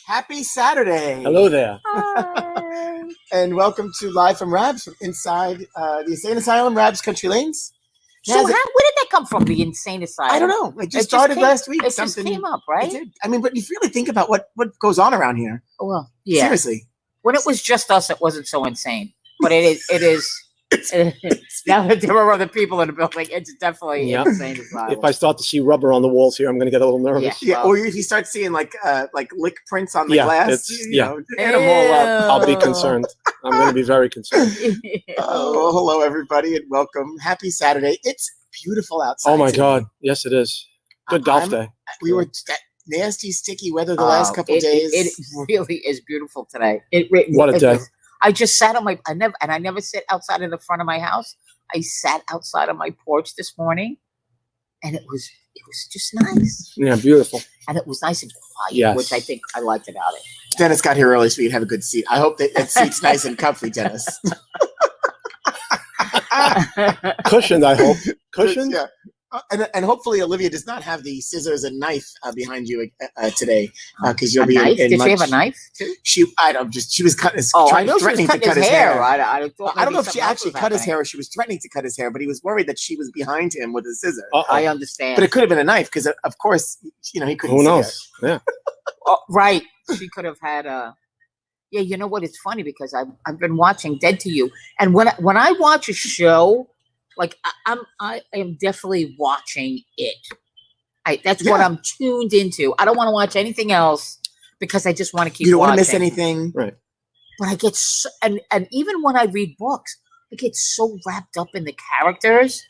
Happy Saturday. Hello there. Hi. And welcome to Live from Rabs from inside the Insane Asylum, Rabs Country Lanes. So where did that come from, the insane asylum? I don't know. It just started last week. It just came up, right? It did. I mean, but you really think about what goes on around here. Well, yeah. Seriously. When it was just us, it wasn't so insane. But it is. Now that there are other people in the building, it's definitely insane asylum. If I start to see rubber on the walls here, I'm going to get a little nervous. Yeah, or if you start seeing like lick prints on the glass, I'll be concerned. I'm going to be very concerned. Well, hello everybody and welcome. Happy Saturday. It's beautiful outside. Oh my today. God. Yes, it is. Good golf day. We were that nasty, sticky weather the last couple days. It really is beautiful today. What a day. I just sat on I never sit outside in the front of my house. I sat outside on my porch this morning, and it was just nice. Yeah, beautiful. And it was nice and quiet, which I think I liked about it. Dennis got here early, so we'd have a good seat. I hope that seat's nice and comfy, Dennis. Cushioned, I hope. Cushioned? Yeah. And hopefully Olivia does not have the scissors and knife behind you today because you'll be in Did she have a knife too? She was cutting his threatening to cut his hair. I don't know if she actually cut his hair or she was threatening to cut his hair, but he was worried that she was behind him with a scissor. I understand. But it could have been a knife because of course, he couldn't. Who knows? Yeah. Right. She could have had a. Yeah, you know what? It's funny because I've been watching Dead to You, and when I watch a show. Like I am definitely watching it. That's what I'm tuned into. I don't want to watch anything else because I just want to keep. You don't watching. want to miss anything, right? But I get so, and even when I read books, I get so wrapped up in the characters.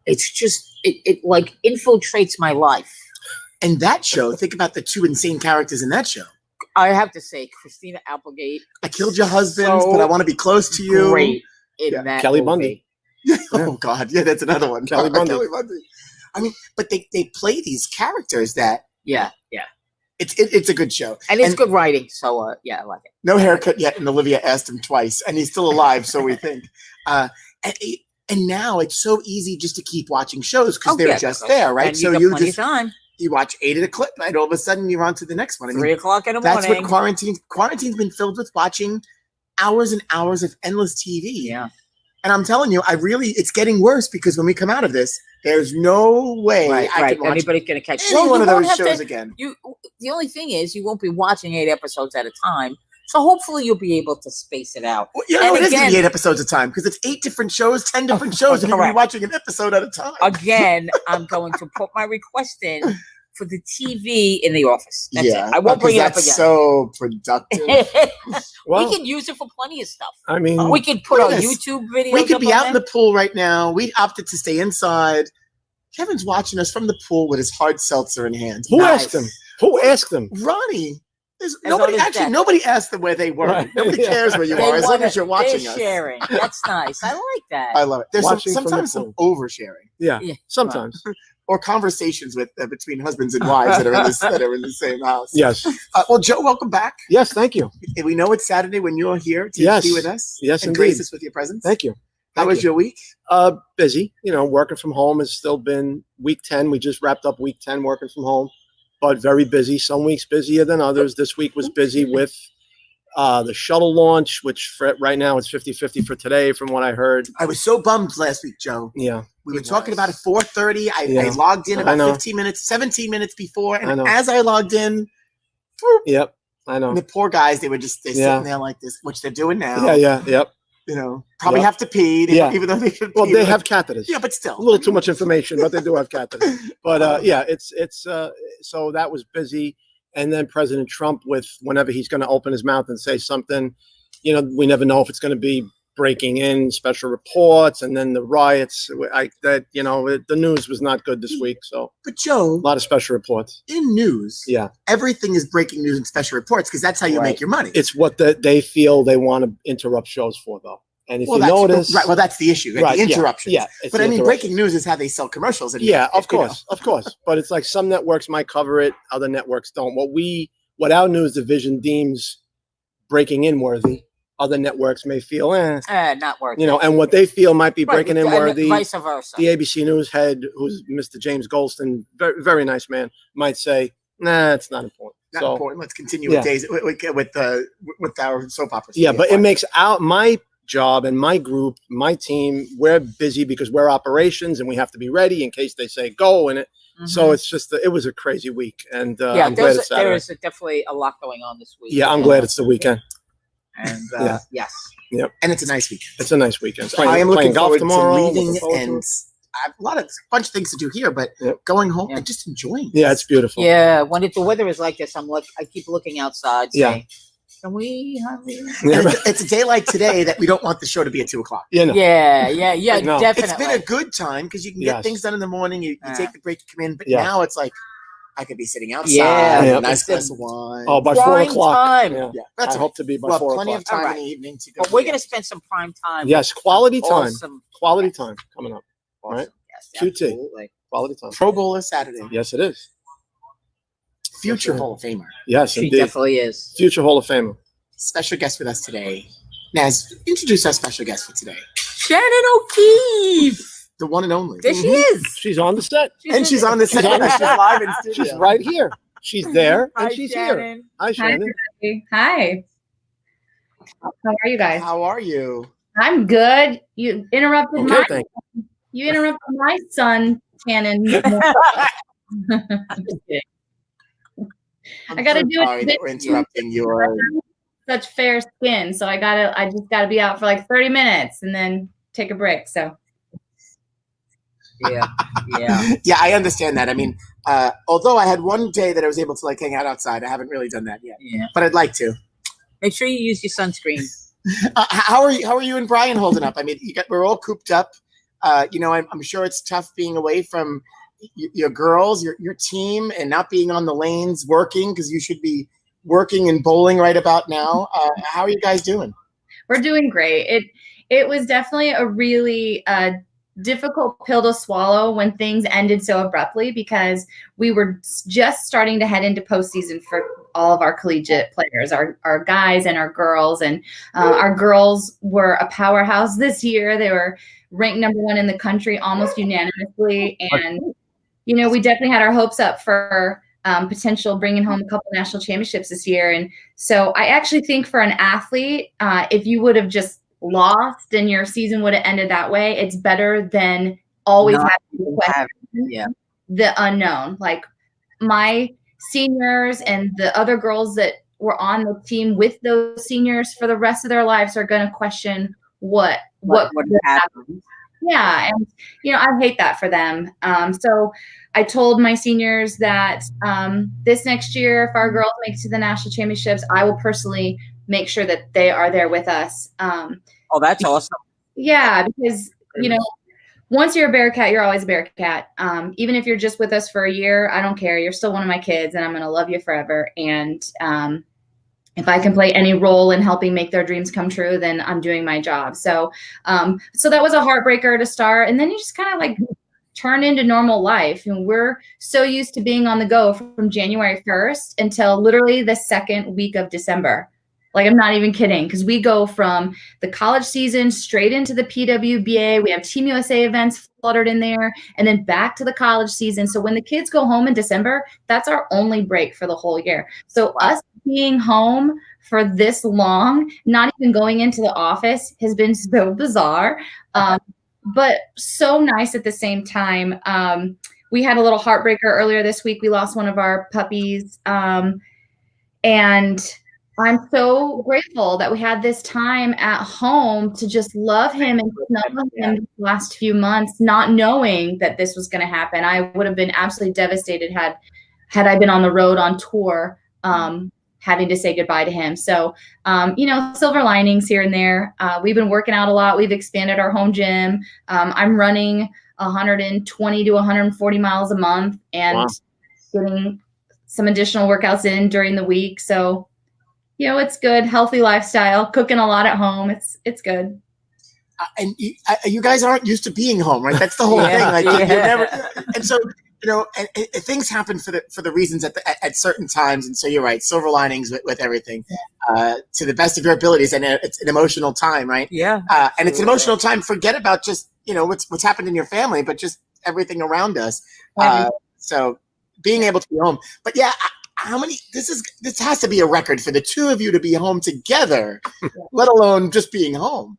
It's just it like infiltrates my life. And that show, think about the two insane characters in that show. I have to say, Christina Applegate. I killed your husband, but I want to be close to you. Great in that Kelly movie. Bundy. Oh God, yeah, that's another one. Kelly Bundy. I mean, but they play these characters that it's a good show and it's good writing. So I like it. No haircut yet, and Olivia asked him twice, and he's still alive, so we think. And now it's so easy just to keep watching shows because they're just there, right? And so you watch 8 at a clip, and all of a sudden you're on to the next one. I mean, 3 o'clock in the that's morning. what quarantine's been filled with, watching hours and hours of endless TV. Yeah. And I'm telling you, it's getting worse because when we come out of this, there's no way I can watch anybody's going to catch any one of those shows again. The only thing is, you won't be watching 8 episodes at a time. So hopefully you'll be able to space it out. Well, it is going to be 8 episodes at a time because it's 8 different shows, 10 different shows, and you're going to be watching an episode at a time. Again, I'm going to put my request in for the TV in the office. That's it. I won't bring it up again. That's so productive. We can use it for plenty of stuff. I mean, we could put our YouTube videos. We could be out in the pool right now. We opted to stay inside. Kevin's watching us from the pool with his hard seltzer in hand. Who asked him? Who asked him? Ronnie. Nobody asked them where they were. Right. Nobody cares where you are as long as you're watching us. Sharing. That's nice. I like that. I love it. There's sometimes some oversharing. Yeah, sometimes. Or conversations between husbands and wives that are in the same house. Yes. Well, Joe, welcome back. Yes, thank you. We know it's Saturday when you're here to be with us. Yes, and indeed. grace us with your presence. Thank you. How was your week? Busy. Working from home has still been week 10. We just wrapped up week 10 working from home, but very busy. Some weeks busier than others. This week was busy with the shuttle launch, which right now it's 50-50 for today from what I heard. I was so bummed last week, Joe. Yeah. We were talking about it 4:30. I logged in about 17 minutes before. And as I logged in, yep, I know. And the poor guys, they're sitting there like this, which they're doing now. Yep. Probably have to pee, even though they should pee. Well, they have catheters. Yeah, but still. A little too much information, but they do have catheters. But it's so that was busy. And then President Trump, with whenever he's going to open his mouth and say something, we never know if it's going to be breaking in special reports, and then the riots. The news was not good this week. So, but Joe, a lot of special reports in news. Yeah, everything is breaking news and special reports because that's how you make your money. It's what they feel they want to interrupt shows for, though. And if you notice, well, that's the issue. Right, the interruptions. Yeah. But I mean, breaking news is how they sell commercials. Of course. But it's like some networks might cover it, other networks don't. What our news division deems breaking in worthy, other networks may feel, not worthy. And what they feel might be breaking in worthy. Vice versa. The ABC News head, who's Mr. James Golston, very, very nice man, might say, Nah, it's not important. Not So, important. Let's continue yeah. with days with our soap operas. yeah, but it makes out my job and my group, my team, we're busy because we're operations and we have to be ready in case they say go in it. So it's just, it was a crazy week. And I'm glad it's Saturday. There's definitely a lot going on this week. Yeah, I'm glad it's the weekend. And Yeah. yes. Yep. And it's a nice weekend. It's a nice weekend. So I am looking forward tomorrow. to leaving Looking forward to and it. I have bunch of things to do here, but Yep. going home Yeah. and just enjoying. Yeah, it's beautiful. Yeah, when the weather is like this, I keep looking outside. Yeah. Saying, can we? Yeah, And it's a day like today that we don't want the show to be at 2:00. you know. Yeah, No. definitely. It's been a good time because you can get Yes. things done in the morning. You take the break, you come in, but Yeah. now it's like I could be sitting outside, Yeah. a nice It's glass of wine. Oh, by Prime 4 o'clock. time. Yeah. yeah, that's I hope to be by well, 4 plenty o'clock. of time All right. in the evening to go. But we're gonna spend some prime time. Yes, quality time. Awesome. Quality time coming up. All right. Yes, QT. absolutely. Quality time. Pro Bowler Saturday. Yes, it is. Future Yes, Hall of Famer. Yes, She indeed. definitely is. Future Hall of Famer. Special guest with us today. Naz, introduce our special guest for today. Shannon O'Keefe. The one and only. There she is. She's on the set. And she's on the set. She's on the She's set. live in studio. She's right here. She's there Hi, and she's here. Shannon. Hi, Shannon. Hi. How are you guys? How are you? I'm good. You interrupted Okay, my thank you interrupted my son, Shannon. I'm just kidding. I'm I gotta so do it sorry that we're interrupting your. Such fair skin, so I just gotta be out for like 30 minutes and then take a break. So Yeah. Yeah. Yeah, I understand that. I mean, although I had one day that I was able to like hang out outside, I haven't really done that yet. Yeah. But I'd like to. Make sure you use your sunscreen. How are you? How are you and Brian holding up? I mean, we're all cooped up. I'm sure it's tough being away from your girls, your team, and not being on the lanes working because you should be working and bowling right about now. How are you guys doing? we're doing great. It was definitely a really difficult pill to swallow when things ended so abruptly because we were just starting to head into postseason for all of our collegiate players, our guys and our girls. And our girls were a powerhouse this year. They were ranked #1 in the country almost unanimously. And, we definitely had our hopes up for potential bringing home a couple national championships this year. And so I actually think for an athlete, if you would have just lost and your season would have ended that way, it's better than always Not having to question Yeah. the unknown. Like my seniors and the other girls that were on the team with those seniors for the rest of their lives are going to question what happened. yeah. And, I hate that for them. So I told my seniors that this next year, if our girls make it to the national championships, I will personally make sure that they are there with us. Oh, that's awesome. Yeah, because, once you're a Bearcat, you're always a Bearcat. Even if you're just with us for a year, I don't care. You're still one of my kids, and I'm going to love you forever. And if I can play any role in helping make their dreams come true, then I'm doing my job. So that was a heartbreaker to start. And then you just kind of like turn into normal life. And we're so used to being on the go from January 1st until literally the second week of December. Like, I'm not even kidding, because we go from the college season straight into the PWBA. We have Team USA events fluttered in there, and then back to the college season. So when the kids go home in December, that's our only break for the whole year. So us being home for this long, not even going into the office, has been so bizarre, but so nice at the same time. We had a little heartbreaker earlier this week. We lost one of our puppies, and I'm so grateful that we had this time at home to just love him and snuggle him the last few months, not knowing that this was going to happen. I would have been absolutely devastated had I been on the road on tour, having to say goodbye to him. So, silver linings here and there. We've been working out a lot. We've expanded our home gym. I'm running 120 to 140 miles a month and getting some additional workouts in during the week. So, it's good, healthy lifestyle, cooking a lot at home. It's good. And you guys aren't used to being home, right? That's the whole thing. Like you're never, and so and things happen for the reasons at certain times. And so you're right, silver linings with everything, to the best of your abilities. And it's an emotional time, right? Yeah. And it's an emotional time. Forget about just what's happened in your family, but just everything around us. So being able to be home. But yeah, how many? This has to be a record for the two of you to be home together, let alone just being home.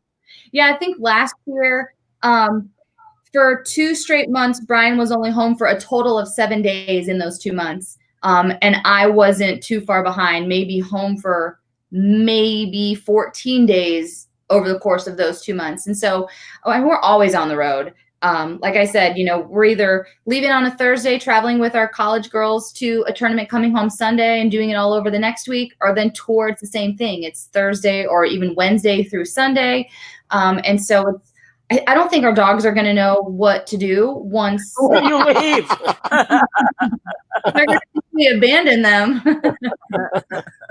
Yeah, I think last year, for 2 straight months, Brian was only home for a total of 7 days in those 2 months. And I wasn't too far behind, maybe home for maybe 14 days over the course of those 2 months. And so we're always on the road. Like I said, we're either leaving on a Thursday, traveling with our college girls to a tournament, coming home Sunday and doing it all over the next week, or then towards the same thing. It's Thursday or even Wednesday through Sunday. And so I don't think our dogs are going to know what to do once you leave. they're going to abandon them.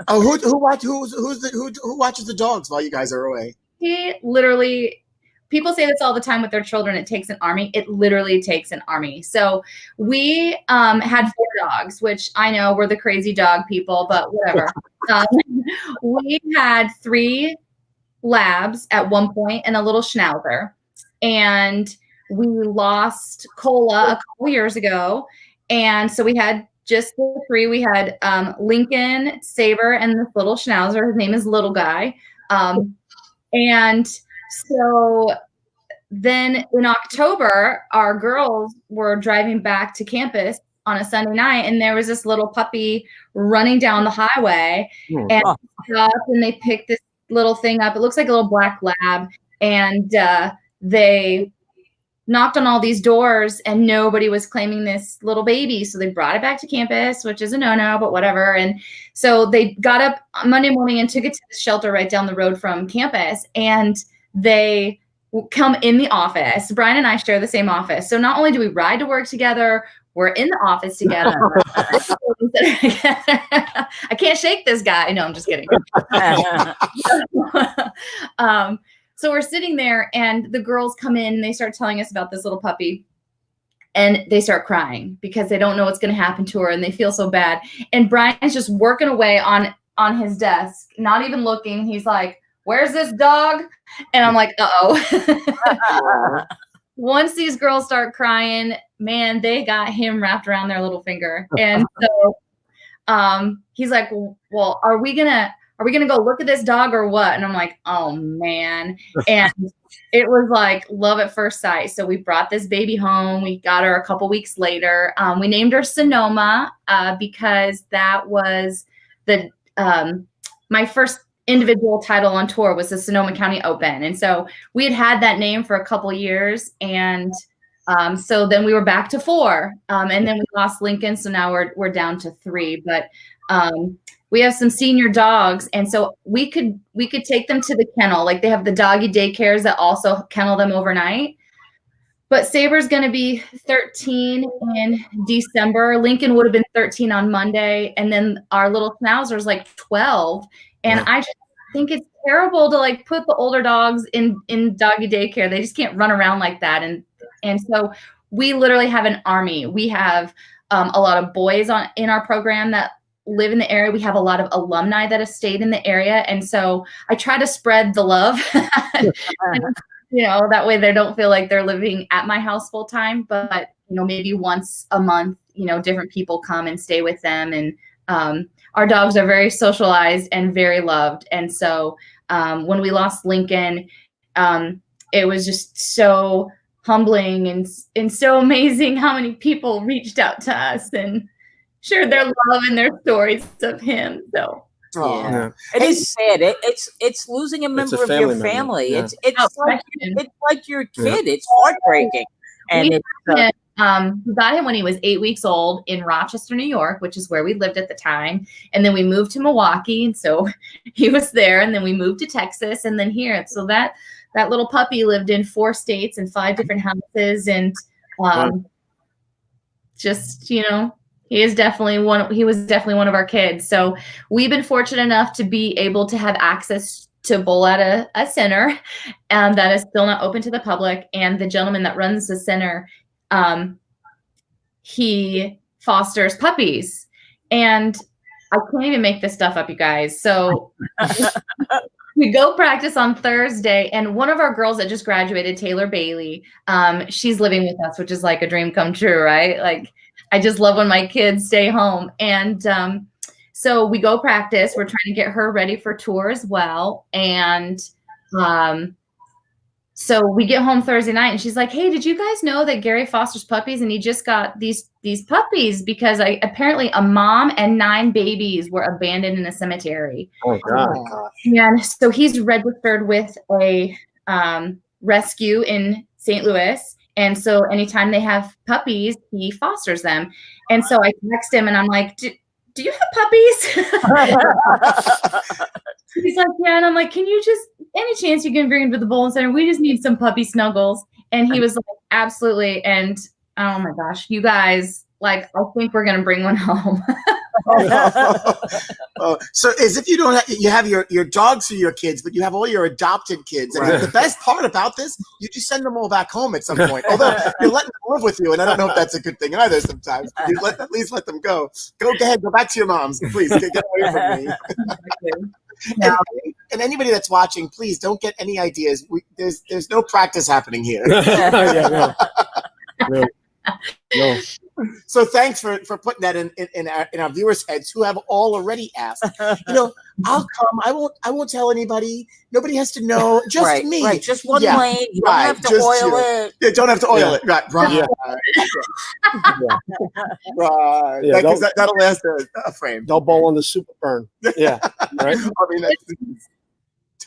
Oh, who watches the dogs while you guys are away? He literally, people say this all the time with their children. It takes an army. It literally takes an army. So we had 4 dogs, which I know we're the crazy dog people, but whatever. We had 3 labs at one point and a little schnauzer. And we lost Cola a couple years ago. And so we had just the 3. We had Lincoln, Saber, and this little schnauzer. His name is Little Guy. And so then in October, our girls were driving back to campus on a Sunday night, and there was this little puppy running down the highway. And they picked this little thing up. It looks like a little black lab. And they knocked on all these doors and nobody was claiming this little baby. So they brought it back to campus, which is a no-no, but whatever. And so they got up Monday morning and took it to the shelter right down the road from campus. And they come in the office. Brian and I share the same office. So not only do we ride to work together, we're in the office together. I can't shake this guy. No, I'm just kidding. So we're sitting there and the girls come in and they start telling us about this little puppy and they start crying because they don't know what's going to happen to her and they feel so bad. And Brian's just working away on his desk, not even looking. He's like, "Where's this dog?" And I'm like, uh-oh. Once these girls start crying, man, they got him wrapped around their little finger. And so he's like, "Well, are we gonna go look at this dog or what?" And I'm like, oh man. And it was like love at first sight. So we brought this baby home. We got her a couple weeks later. We named her Sonoma because that was the my first individual title on tour was the Sonoma County Open. And so we had that name for a couple years. And so then we were back to 4. And then we lost Lincoln. So now we're down to 3. But we have some senior dogs, and so we could take them to the kennel. Like they have the doggy daycares that also kennel them overnight. But Saber's going to be 13 in December. Lincoln would have been 13 on Monday, and then our little schnauzer's like 12. And I just think it's terrible to like put the older dogs in doggy daycare. They just can't run around like that. And so we literally have an army. We have a lot of boys in our program that live in the area. We have a lot of alumni that have stayed in the area. And so I try to spread the love, that way they don't feel like they're living at my house full time, but, maybe once a month, different people come and stay with them. And our dogs are very socialized and very loved. And so when we lost Lincoln, it was just so humbling and so amazing how many people reached out to us and shared their love and their stories of him. So yeah. It is sad. It's losing a member of your family. Yeah. It's like your kid. It's heartbreaking. And we got him when he was 8 weeks old in Rochester, New York, which is where we lived at the time. And then we moved to Milwaukee, and so he was there. And then we moved to Texas, and then here. So that little puppy lived in 4 states and 5 different houses, and just he was definitely one of our kids. So we've been fortunate enough to be able to have access to bowl at a center that is still not open to the public. And the gentleman that runs the center, he fosters puppies. And I can't even make this stuff up, you guys. So we go practice on Thursday, and one of our girls that just graduated, Taylor Bailey, she's living with us, which is like a dream come true, right? Like, I just love when my kids stay home. And So we go practice. We're trying to get her ready for tour as well. And so we get home Thursday night and she's like, hey, did you guys know that Gary fosters puppies and he just got these puppies because apparently a mom and 9 babies were abandoned in a cemetery. Oh God. And so he's registered with a rescue in St. Louis. And so anytime they have puppies, he fosters them. And so I text him and I'm like, do you have puppies? He's like, yeah. And I'm like, can you just, any chance you can bring him to the bowling center? We just need some puppy snuggles. And he was like, absolutely. And oh my gosh, you guys, like, I think we're going to bring one home. So as if you don't have, you have your dogs for your kids, but you have all your adopted kids. And Right. the best part about this, you just send them all back home at some point. Although you're letting them live with you, and I don't know if that's a good thing either sometimes. But you at least let them go. Go ahead, go back to your moms. Please get away from me. And anybody that's watching, please don't get any ideas. There's no practice happening here. Yeah, no. No. So thanks for putting that in our viewers' heads who have all already asked. You know, I'll come. I won't tell anybody. Nobody has to know. Just me. Right. Just one Yeah. lane. You Right. don't have to Just oil you. it. Yeah, don't have to oil Yeah. it. Right. Right. Yeah. Right. Yeah, Because that'll last a frame. They'll bowl on the super burn. Yeah. Right. I mean, that's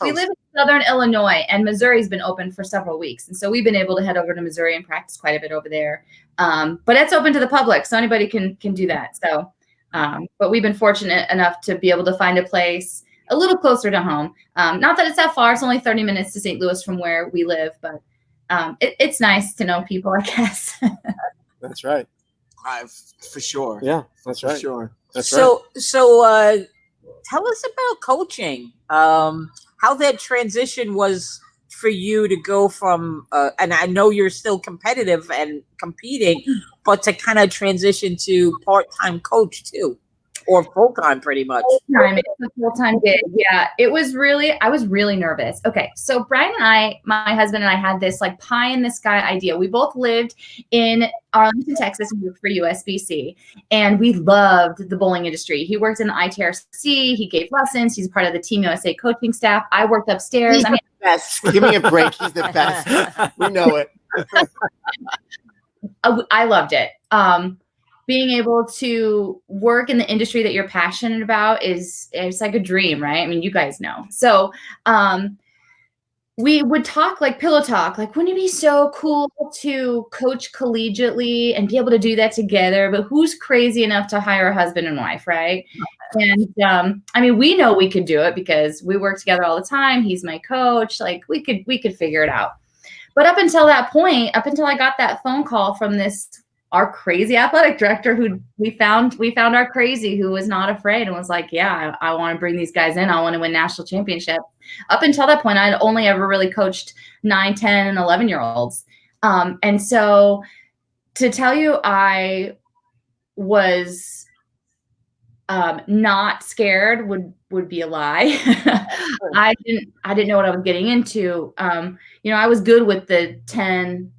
We toast. live in Southern Illinois, and Missouri's been open for several weeks. And so we've been able to head over to Missouri and practice quite a bit over there. But it's open to the public, so anybody can do that. So, but we've been fortunate enough to be able to find a place a little closer to home. Not that it's that far. It's only 30 minutes to St. Louis from where we live, but it's nice to know people, I guess. That's right. For sure. Yeah, that's For right. sure. That's right. So tell us about coaching. How that transition was for you to go from, and I know you're still competitive and competing, but to kind of transition to part-time coach too, or full-time pretty much. Full-time. It's a full-time gig. Yeah, I was really nervous. Okay, so Brian and I, my husband and I, had this like pie in the sky idea. We both lived in Arlington, Texas, and worked for USBC, and we loved the bowling industry. He worked in the ITRC. He gave lessons. He's part of the Team USA coaching staff. I worked upstairs. He's the best. Give me a break. He's the best. We know it. I loved it. Being able to work in the industry that you're passionate about it's like a dream, right? I mean, you guys know. So we would talk like pillow talk, like, wouldn't it be so cool to coach collegiately and be able to do that together? But who's crazy enough to hire a husband and wife, right? And I mean, we know we could do it because we work together all the time. He's my coach. Like we could figure it out. But up until that point, up until I got that phone call from our crazy athletic director, who we found our crazy, who was not afraid and was like, yeah, I want to bring these guys in. I want to win national championships. Up until that point, I'd only ever really coached 9, 10, and 11-year-olds. And so to tell you, I was not scared would be a lie. I didn't know what I was getting into. I was good with the 10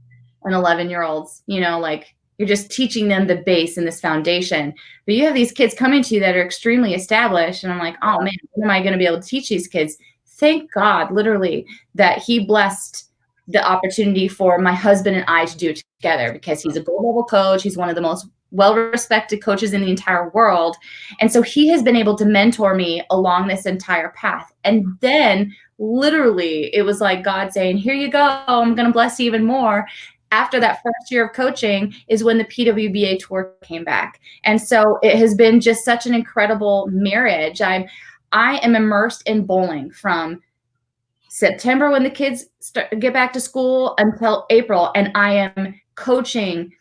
and 11-year-olds, like, you're just teaching them the base and this foundation. But you have these kids coming to you that are extremely established. And I'm like, oh man, when am I going to be able to teach these kids? Thank God, literally, that he blessed the opportunity for my husband and I to do it together, because he's a gold level coach. He's one of the most well-respected coaches in the entire world. And so he has been able to mentor me along this entire path. And then literally it was like God saying, here you go. I'm going to bless you even more. After that first year of coaching is when the PWBA tour came back. And so it has been just such an incredible marriage. I am immersed in bowling from September when the kids get back to school until April. And I am coaching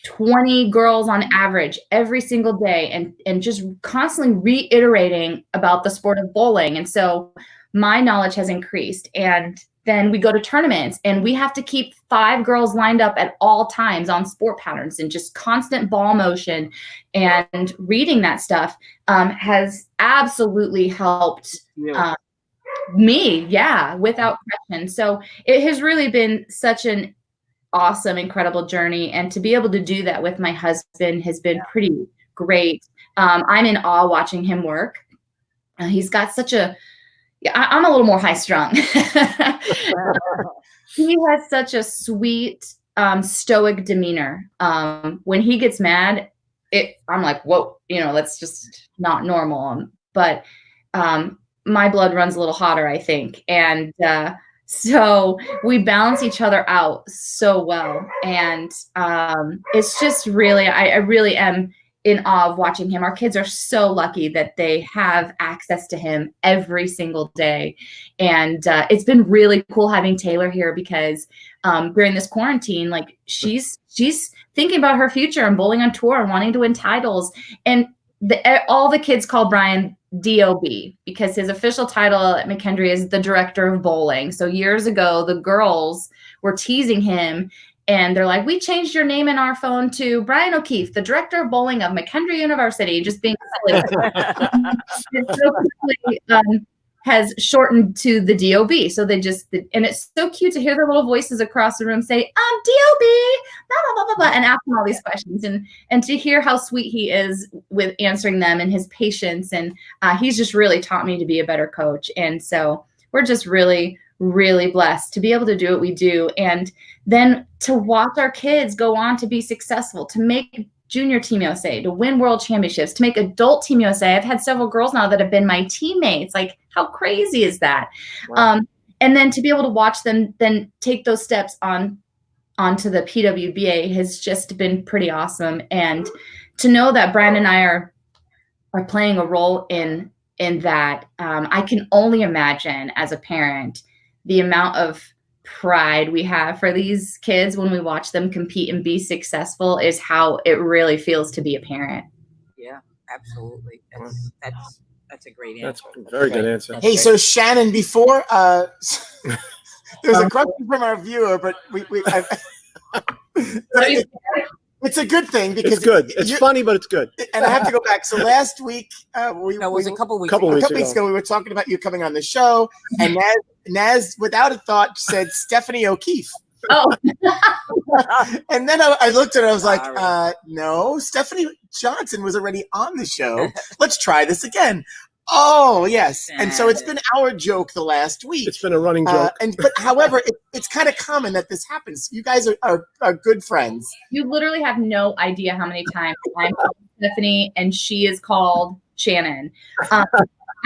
20 girls on average every single day and just constantly reiterating about the sport of bowling. And so my knowledge has increased. And then we go to tournaments and we have to keep 5 girls lined up at all times on sport patterns, and just constant ball motion and reading that stuff has absolutely helped me. Yeah, without question. So it has really been such an awesome, incredible journey. And to be able to do that with my husband has been great. I'm in awe watching him work. He's got such a, I'm a little more high strung. He has such a sweet, stoic demeanor. When he gets mad, I'm like, whoa, that's just not normal. But my blood runs a little hotter, I think. And so we balance each other out so well. And it's just really, I really am in awe of watching him. Our kids are so lucky that they have access to him every single day. And it's been really cool having Taylor here because during this quarantine, like she's thinking about her future and bowling on tour and wanting to win titles. And all the kids call Brian DOB because his official title at McKendree is the director of bowling. So years ago, the girls were teasing him and they're like, we changed your name in our phone to Brian O'Keefe, the director of bowling of McKendree University, just being silly. It so quickly, has shortened to the DOB. So they just, and it's so cute to hear their little voices across the room say, DOB, blah, blah, blah, blah, blah, and asking all these questions and to hear how sweet he is with answering them and his patience. And he's just really taught me to be a better coach. And so we're just really, really blessed to be able to do what we do. And then to watch our kids go on to be successful, to make junior Team USA, to win world championships, to make adult Team USA. I've had several girls now that have been my teammates. Like, how crazy is that? Wow. And then to be able to watch them then take those steps onto the PWBA has just been pretty awesome. And to know that Brian and I are playing a role in that, I can only imagine as a parent the amount of pride we have for these kids when we watch them compete and be successful is how it really feels to be a parent. Yeah, absolutely. That's a great answer. That's a very good answer. Hey, so Shannon, before there's a question from our viewer, but it's a good thing because it's good. It's funny, but it's good. And I have to go back. So last week, it was a couple weeks ago, we were talking about you coming on the show, and Naz, without a thought, said Stephanie O'Keefe. Oh. And then I looked at her, I was like, no, Stephanie Johnson was already on the show. Let's try this again. Oh, yes. And so it's been our joke the last week. It's been a running joke. But however, it's kind of common that this happens. You guys are good friends. You literally have no idea how many times I'm called Stephanie and she is called Shannon. I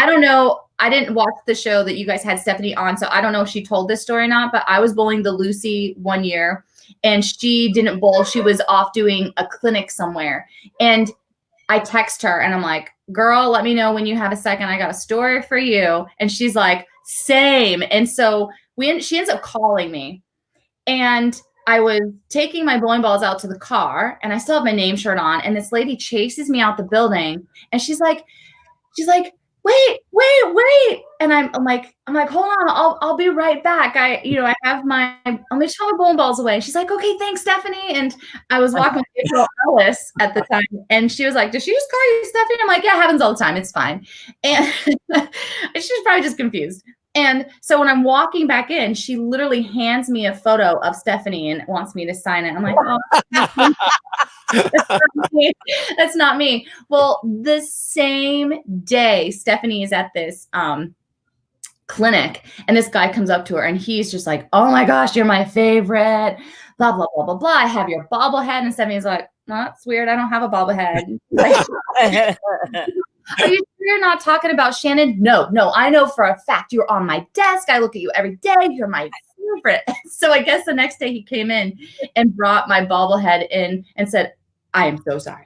don't know. I didn't watch the show that you guys had Stephanie on, so I don't know if she told this story or not, but I was bowling the Lucy one year and she didn't bowl. She was off doing a clinic somewhere. And I text her and I'm like, girl, let me know when you have a second. I got a story for you. And she's like, same. And so she ends up calling me. And I was taking my bowling balls out to the car and I still have my name shirt on. And this lady chases me out the building and she's like, wait. And I'm like, hold on, I'll be right back. Let me just throw my bowling balls away. She's like, okay, thanks, Stephanie. And I was walking with April Ellis at the time. And she was like, did she just call you Stephanie? I'm like, yeah, it happens all the time. It's fine. And she's probably just confused. And so when I'm walking back in, she literally hands me a photo of Stephanie and wants me to sign it. I'm like, oh, that's not me. Well, the same day, Stephanie is at this clinic and this guy comes up to her and he's just like, oh my gosh, you're my favorite, blah, blah, blah, blah, blah. I have your bobblehead. And Stephanie's like, well, that's weird. I don't have a bobblehead. Are you sure you're not talking about Shannon? No, I know for a fact you're on my desk. I look at you every day. You're my favorite. So I guess the next day he came in and brought my bobblehead in and said, I am so sorry.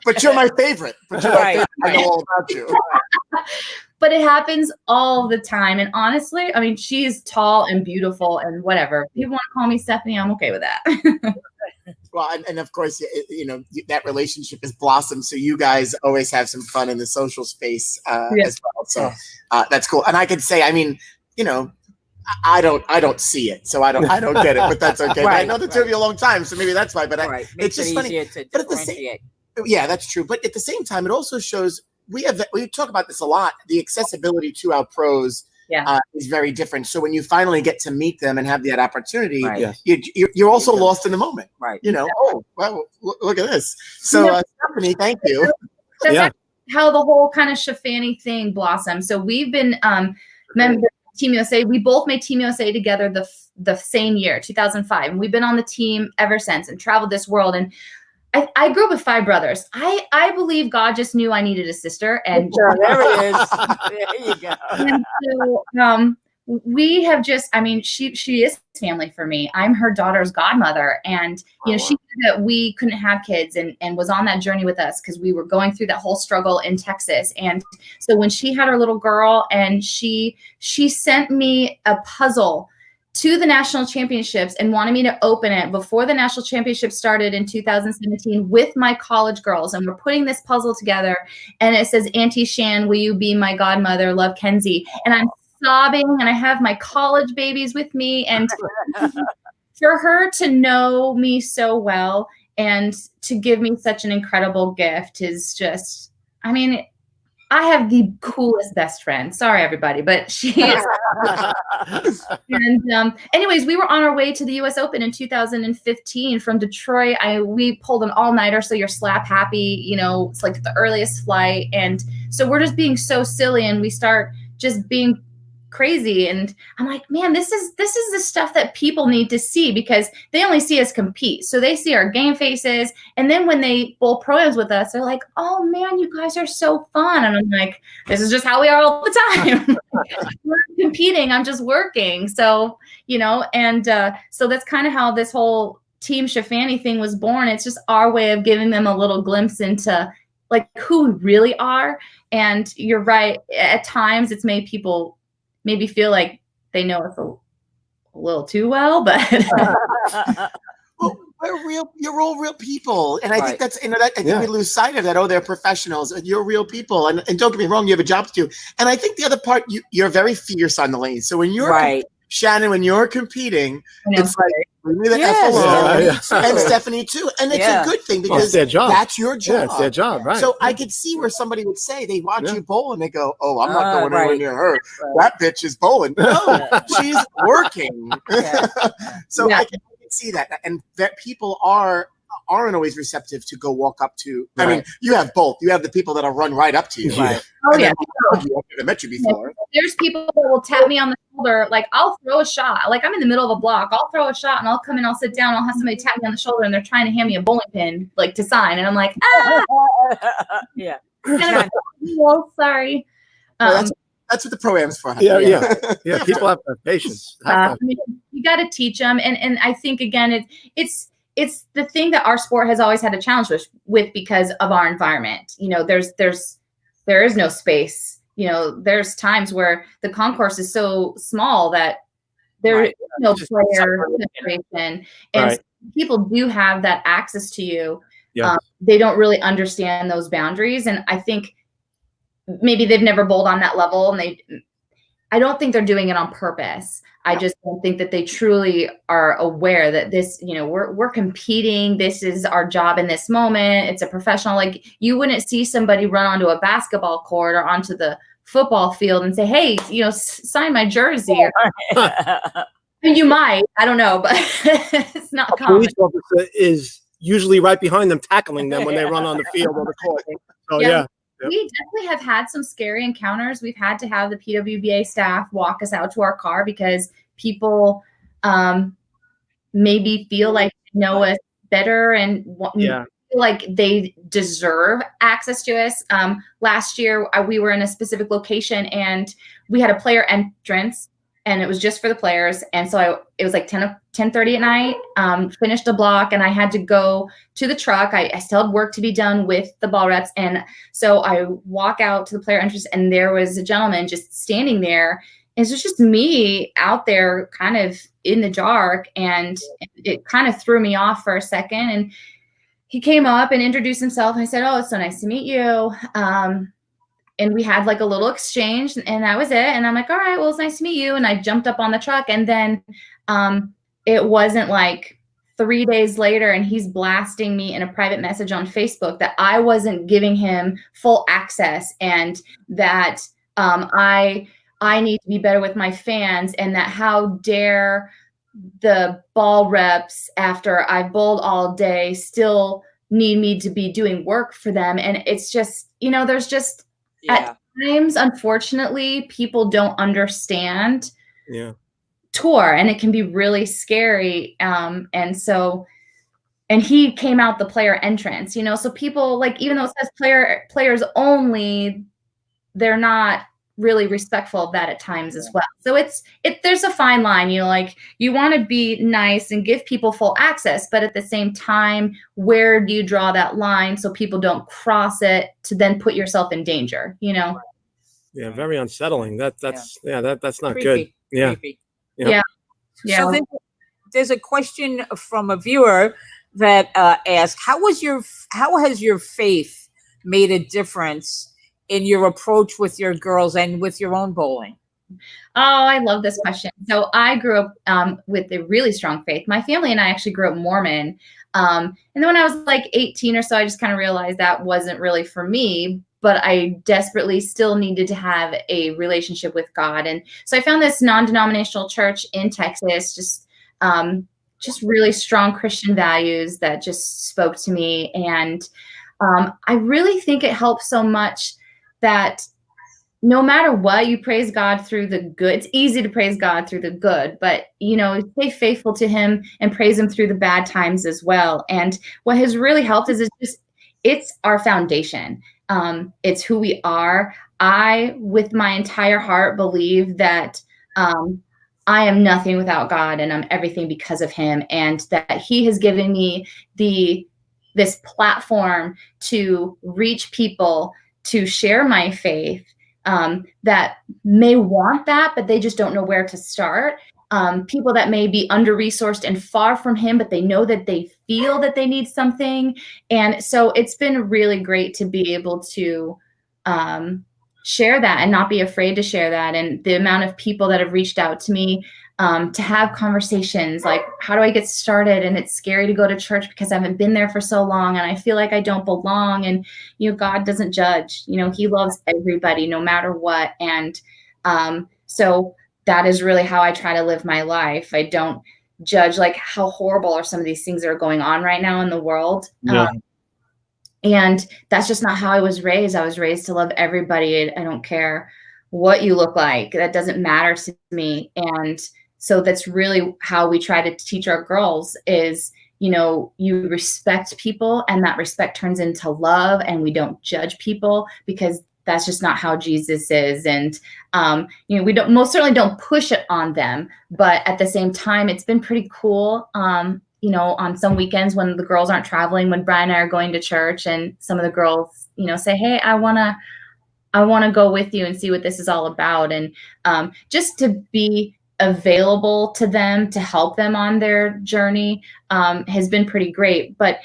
But you're my favorite. I know all about you. But it happens all the time. And honestly, I mean, she's tall and beautiful and whatever. People want to call me Stephanie. I'm okay with that. Well, and of course, that relationship has blossomed. So you guys always have some fun in the social space as well. So that's cool. And I could say, I mean, I don't see it, so I don't get it, but that's okay. Right, I know the two of you a long time, so maybe that's why. But it's just funny. But at the same, that's true. But at the same time, it also shows we talk about this a lot. The accessibility to our pros is very different. So when you finally get to meet them and have that opportunity, Right. Yes. you're also lost in the moment. Right. You know, oh, well, look at this. So Stephanie, thank you. That's Yeah. how the whole kind of Shafani thing blossomed. So we've been members of Team USA. We both made Team USA together the same year, 2005. And we've been on the team ever since and traveled this world. And I grew up with 5 brothers. I believe God just knew I needed a sister. And There it is. There you go. and so we have just, I mean, she is family for me. I'm her daughter's godmother. And, you know, she knew that we couldn't have kids and was on that journey with us because we were going through that whole struggle in Texas. And so when she had her little girl and she sent me a puzzle to the national championships and wanted me to open it before the national championships started in 2017 with my college girls. And we're putting this puzzle together and it says, Auntie Shan, will you be my godmother? Love, Kenzie. And I'm sobbing and I have my college babies with me. And for her to know me so well and to give me such an incredible gift is just, I mean, I have the coolest best friend. Sorry, everybody, but she is. And anyways, we were on our way to the U.S. Open in 2015 from Detroit. We pulled an all-nighter, so you're slap happy. You know, it's like the earliest flight. And so we're just being so silly and we start just being crazy. And I'm like, man, this is the stuff that people need to see because they only see us compete. So they see our game faces. And then when they bowl pro-ams with us, they're like, oh man, you guys are so fun. And I'm like, this is just how we are all the time. We're not competing. I'm just working. So, you know, and so that's kind of how this whole Team Shafani thing was born. It's just our way of giving them a little glimpse into like who we really are. And you're right. At times it's made people maybe feel like they know us a little too well, but well, you're all real people. And I think that's, you know, I think Yeah. we lose sight of that. Oh, they're professionals. You're real people. And don't get me wrong, you have a job to do. And I think the other part, you're very fierce on the lane. So when you're, Right. Shannon, when you're competing, know. it's like, leave me the Yes. F alone. Yeah. And Stephanie too. And it's a good thing Well, it's because their job. that's your job. Yeah, it's their job, right? So I could see where somebody would say they watch Yeah. you bowl and they go, "Oh, I'm not going Right. anywhere near her. Right. That bitch is bowling." No, she's working. Yeah. So Yeah. I can see that, and that people aren't always receptive to go walk up to. I mean, Right. you have both. You have the people that'll run right up to you. Yeah. Right. Oh And yeah. then I've never met you before. There's people that will tap me on the shoulder. Like I'll throw a shot. Like I'm in the middle of a block. I'll throw a shot and I'll come in, I'll sit down. I'll have somebody tap me on the shoulder and they're trying to hand me a bowling pin, like to sign. And I'm like, Yeah. well, sorry. Well, that's what the pro-am's for. Yeah. Yeah, people have patience. I mean, you got to teach them. And I think, again, it's the thing that our sport has always had a challenge with because of our environment. You know, there is no space. You know, there's times where the concourse is so small that there is no player penetration. And Right. people do have that access to you. Yeah. They don't really understand those boundaries. And I think maybe they've never bowled on that level and I don't think they're doing it on purpose. I just don't think that they truly are aware that this, you know, we're competing. This is our job in this moment. It's a professional. Like you wouldn't see somebody run onto a basketball court or onto the football field and say, "Hey, you know, sign my jersey." You might, I don't know, but it's not A common. police officer is usually right behind them, tackling them when they run on the field or the court. So Yeah. yeah. We definitely have had some scary encounters. We've had to have the PWBA staff walk us out to our car because people maybe feel like they know us better and Yeah. feel like they deserve access to us. Last year, we were in a specific location and we had a player entrance and it was just for the players. And so it was like 10:30 at night, finished a block and I had to go to the truck. I still had work to be done with the ball reps. And so I walk out to the player entrance and there was a gentleman just standing there. And it was just me out there kind of in the dark. And it kind of threw me off for a second. And he came up and introduced himself. I said, "Oh, it's so nice to meet you." And we had like a little exchange and that was it. And I'm like, "All right, well, it's nice to meet you." And I jumped up on the truck and then it wasn't like 3 days later and he's blasting me in a private message on Facebook that I wasn't giving him full access and that I I need to be better with my fans, and that how dare the ball reps after I bowled all day still need me to be doing work for them. And it's just, there's just at times, unfortunately, people don't understand tour, and it can be really scary. And he came out the player entrance, so people, like, even though it says players only, they're not really respectful of that at times as well. So there's a fine line, like, you want to be nice and give people full access, but at the same time, where do you draw that line so people don't cross it to then put yourself in danger, Yeah, very unsettling. That's not Creepy. good. Yeah. Creepy. Yeah. So there's a question from a viewer that asked, how has your faith made a difference in your approach with your girls and with your own bowling? Oh, I love this question. So I grew up with a really strong faith. My family and I actually grew up Mormon. And then when I was like 18 or so, I just kind of realized that wasn't really for me, but I desperately still needed to have a relationship with God. And so I found this non-denominational church in Texas, just really strong Christian values that just spoke to me. And I really think it helps so much that no matter what, you praise God through the good. It's easy to praise God through the good, but, stay faithful to him and praise him through the bad times as well. And what has really helped is it's our foundation. It's who we are. I, with my entire heart, believe that I am nothing without God, and I'm everything because of him, and that he has given me this platform to reach people, to share my faith, that may want that, but they just don't know where to start. People that may be under-resourced and far from him, but they know that they feel that they need something. And so it's been really great to be able to share that and not be afraid to share that. And the amount of people that have reached out to me to have conversations like, how do I get started? And it's scary to go to church because I haven't been there for so long, and I feel like I don't belong. And, God doesn't judge, he loves everybody no matter what. And so that is really how I try to live my life. I don't judge like how horrible are some of these things that are going on right now in the world. And that's just not how I was raised. I was raised to love everybody. I don't care what you look like. That doesn't matter to me. And so that's really how we try to teach our girls is, you respect people, and that respect turns into love, and we don't judge people, because that's just not how Jesus is. And, we most certainly don't push it on them, but at the same time, it's been pretty cool. On some weekends when the girls aren't traveling, when Brian and I are going to church, and some of the girls, say, hey, I want to go with you and see what this is all about. And just to be available to them, to help them on their journey has been pretty great. But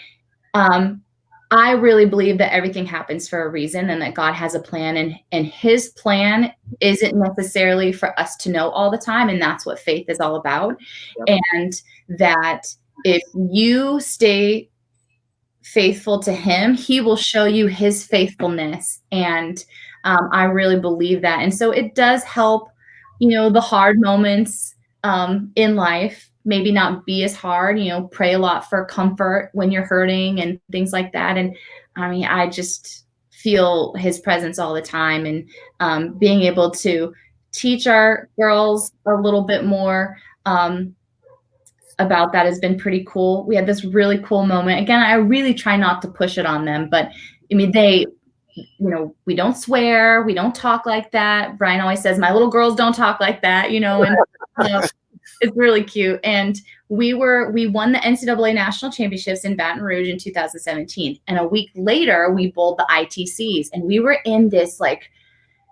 I really believe that everything happens for a reason, and that God has a plan, and his plan isn't necessarily for us to know all the time. And that's what faith is all about. Yep. And that if you stay faithful to him, he will show you his faithfulness. And I really believe that. And so it does help, the hard moments in life maybe not be as hard, pray a lot for comfort when you're hurting and things like that. And I just feel his presence all the time, and being able to teach our girls a little bit more about that has been pretty cool. We had this really cool moment. Again, I really try not to push it on them, but they, we don't swear, we don't talk like that. Brian always says, my little girls don't talk like that, and it's really cute. And we won the NCAA national championships in Baton Rouge in 2017. And a week later we bowled the ITCs, and we were in this, like,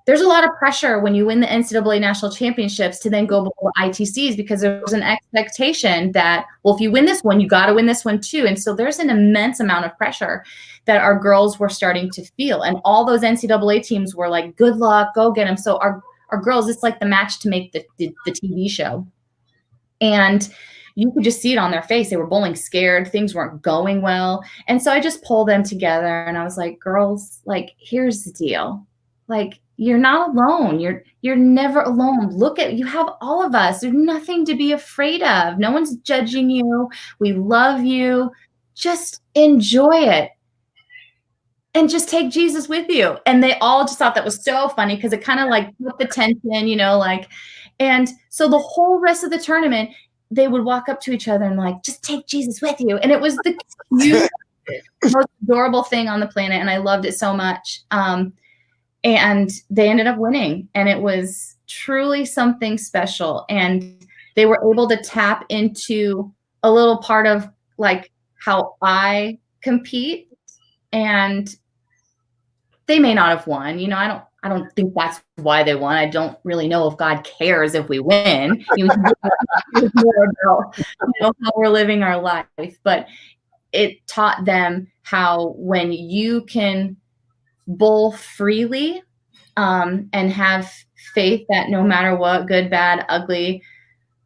there's a lot of pressure when you win the NCAA national championships to then go bowl ITCs, because there's an expectation that, well, if you win this one, you got to win this one too. And so there's an immense amount of pressure that our girls were starting to feel. And all those NCAA teams were like, good luck, go get them. So our girls, it's like the match to make the TV show. And you could just see it on their face. They were bowling scared. Things weren't going well. And so I just pulled them together, and I was like, girls, like, here's the deal. like, you're not alone. You're never alone. Look at, you have all of us. There's nothing to be afraid of. No one's judging you. We love you. Just enjoy it. And just take Jesus with you. And they all just thought that was so funny because it kind of like put the tension, you know, like, and so the whole rest of the tournament, they would walk up to each other and like, just take Jesus with you. And it was the cutest, most adorable thing on the planet. And I loved it so much. And they ended up winning. And it was truly something special. And they were able to tap into a little part of like how I compete. And they may not have won. You know, I don't think that's why they won. I don't really know if God cares if we win. It's more about, you know, how we're living our life. But it taught them how when you can bowl freely and have faith that no matter what, good, bad, ugly,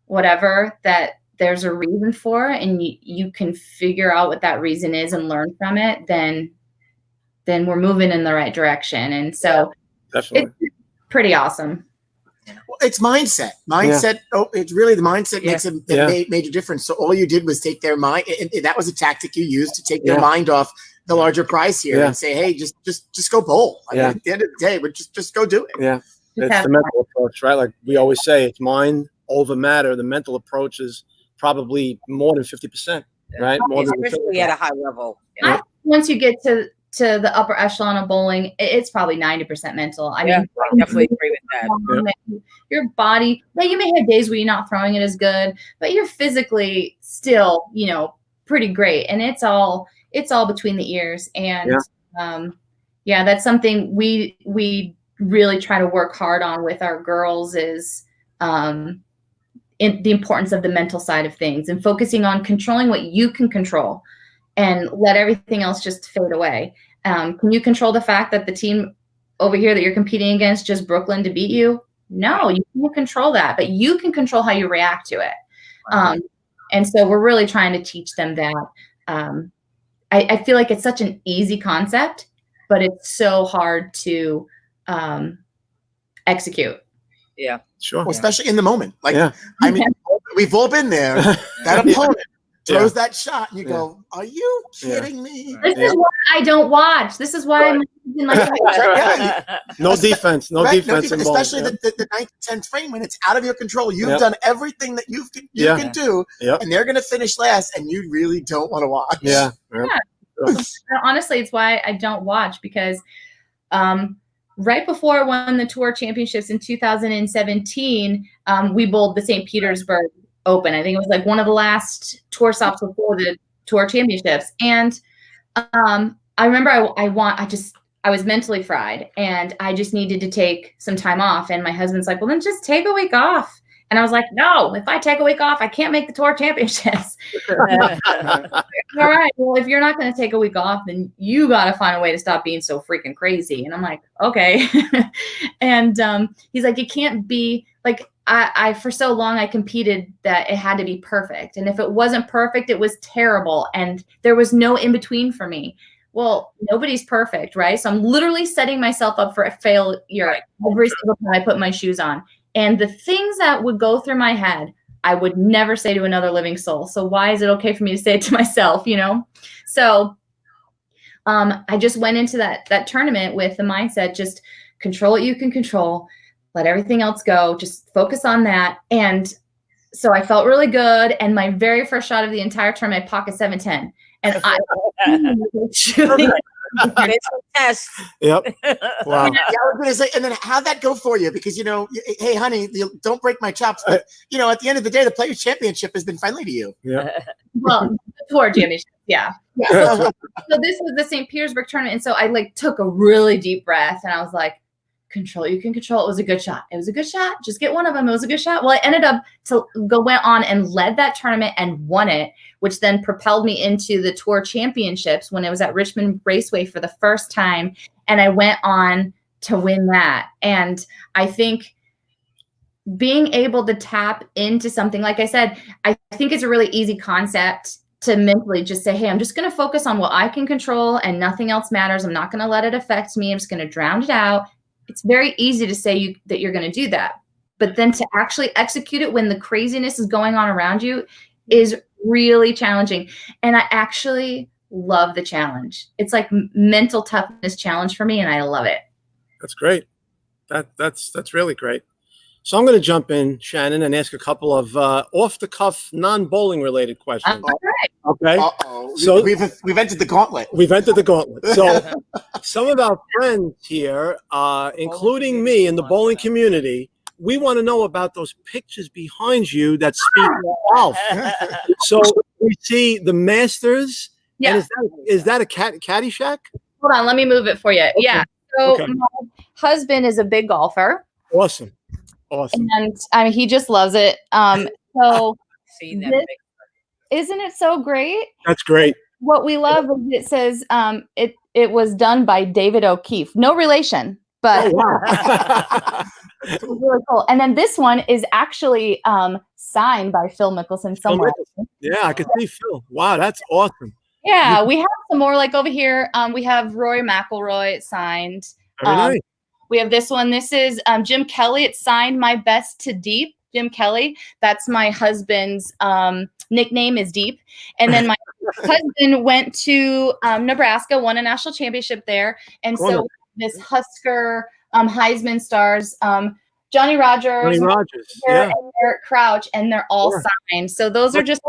whatever, that there's a reason for it, and you can figure out what that reason is and learn from it, then we're moving in the right direction. And so Definitely. it's pretty awesome. Well, it's mindset. Oh, it's really the mindset makes a major difference. So all you did was take their mind, and that was a tactic you used to take their mind off the larger prize here and say, hey, just go bowl. Like, at the end of the day, but just go do it. Yeah. It's the mental approach, right? Like we always say, it's mind over matter. The mental approach is probably more than 50%, right? More than especially at a high level. Once you get to the upper echelon of bowling, it's probably 90% mental. I mean, I definitely agree with that. Your body, you may have days where you're not throwing it as good, but you're physically still, you know, pretty great. And it's all between the ears. And that's something we really try to work hard on with our girls is in the importance of the mental side of things and focusing on controlling what you can control and let everything else just fade away. Can you control the fact that the team over here that you're competing against just Brooklyn to beat you? No, you can't control that, but you can control how you react to it. And so we're really trying to teach them that. I feel like it's such an easy concept, but it's so hard to execute. Yeah, sure. Well, especially in the moment. Like, I mean, we've all been there. That opponent throws that shot, and you go, "Are you kidding me?" This is why I don't watch. This is why I'm in my no defense, no defense, especially the 9th, 10th frame when it's out of your control. You've done everything that you can do, and they're going to finish last, and you really don't want to watch. Honestly, it's why I don't watch, because right before I won the tour championships in 2017, we bowled the St. Petersburg Open. I think it was like one of the last tour stops before the tour championships. And I remember I was mentally fried, and I just needed to take some time off. And my husband's like, well, then just take a week off. And I was like, no, if I take a week off, I can't make the tour championships. All right, well, if you're not going to take a week off, then you got to find a way to stop being so freaking crazy. And I'm like, okay. And he's like, it can't be like, I for so long I competed that it had to be perfect. And if it wasn't perfect, it was terrible. And there was no in between for me. Well, nobody's perfect, right? So I'm literally setting myself up for a failure every single time I put my shoes on. And the things that would go through my head, I would never say to another living soul. So why is it okay for me to say it to myself, you know? So I just went into that tournament with the mindset, just control what you can control, let everything else go, just focus on that. And so I felt really good. And my very first shot of the entire tournament, I pocket 710. And I shooting. It's a test. Yep. Wow. Yeah, I was going to say, and then how'd that go for you? Because, you know, hey, honey, don't break my chops. But, you know, at the end of the day, the Players' Championship has been friendly to you. Yeah. Well, the tour championship. Yeah. So this was the St. Petersburg tournament. And so I took a really deep breath, and I was like, control, you can control. It was a good shot. It was a good shot. Just get one of them. It was a good shot. Well, I ended up went on and led that tournament and won it, which then propelled me into the tour championships when it was at Richmond Raceway for the first time. And I went on to win that. And I think being able to tap into something, like I said, I think it's a really easy concept to mentally just say, hey, I'm just going to focus on what I can control and nothing else matters. I'm not going to let it affect me. I'm just going to drown it out. it's very easy to say that you're going to do that. But then to actually execute it when the craziness is going on around you is really challenging. And I actually love the challenge. It's like mental toughness challenge for me, and I love it. That's great. That's really great. So I'm going to jump in, Shannon, and ask a couple of off-the-cuff, non-bowling related questions. All right. Okay. Uh-oh. So we've entered the gauntlet. We've entered the gauntlet. So some of our friends here, including me in the bowling community, we want to know about those pictures behind you that speak golf. So we see the Masters. Yeah. And is that a caddy shack? Hold on. Let me move it for you. Okay. Yeah. So Okay. my husband is a big golfer. Awesome. And I mean, he just loves it. So See that isn't it so great? That's great. What we love is it says it was done by David O'Keefe. No relation, but it's really cool. And then this one is actually signed by Phil Mickelson somewhere. Yeah, I can see Phil. Wow, that's awesome. Yeah, we have some more like over here. We have Rory McIlroy signed. Very nice. We have this one. This is Jim Kelly. It's signed My Best to Deep. Jim Kelly. That's my husband's nickname is Deep. And then my husband went to Nebraska, won a national championship there. And so this Husker Heisman stars, Johnny Rogers, yeah, and Eric Crouch, and they're all signed. So those are just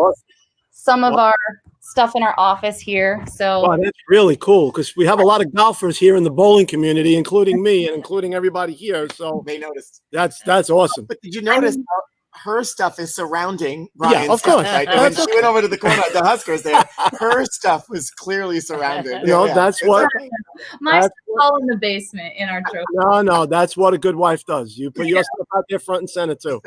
some of our stuff in our office here. So that's really cool because we have a lot of golfers here in the bowling community, including me and including everybody here. So they noticed. That's awesome. But did you notice how her stuff is surrounding Brian's of course. stuff, right? When she went over to the corner, the Huskers there, her stuff was clearly surrounded. That's what my stuff's all in the basement in our trophy. No, that's what a good wife does. You put your stuff out there front and center too,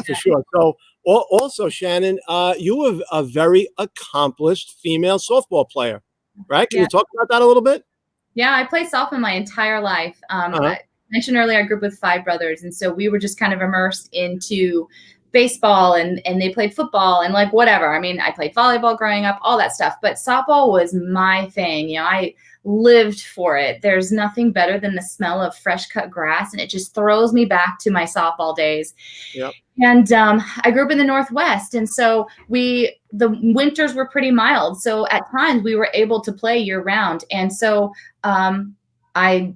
for sure. So also, Shannon, you were a very accomplished female softball player, right? Can you talk about that a little bit? Yeah, I played softball my entire life. I mentioned earlier I grew up with 5 brothers, and so we were just kind of immersed into baseball and they played football and like whatever. I mean, I played volleyball growing up, all that stuff, but softball was my thing. You know, I lived for it. There's nothing better than the smell of fresh cut grass, and it just throws me back to my softball days. Yep. And I grew up in the Northwest, and so the winters were pretty mild. So at times we were able to play year round. And so I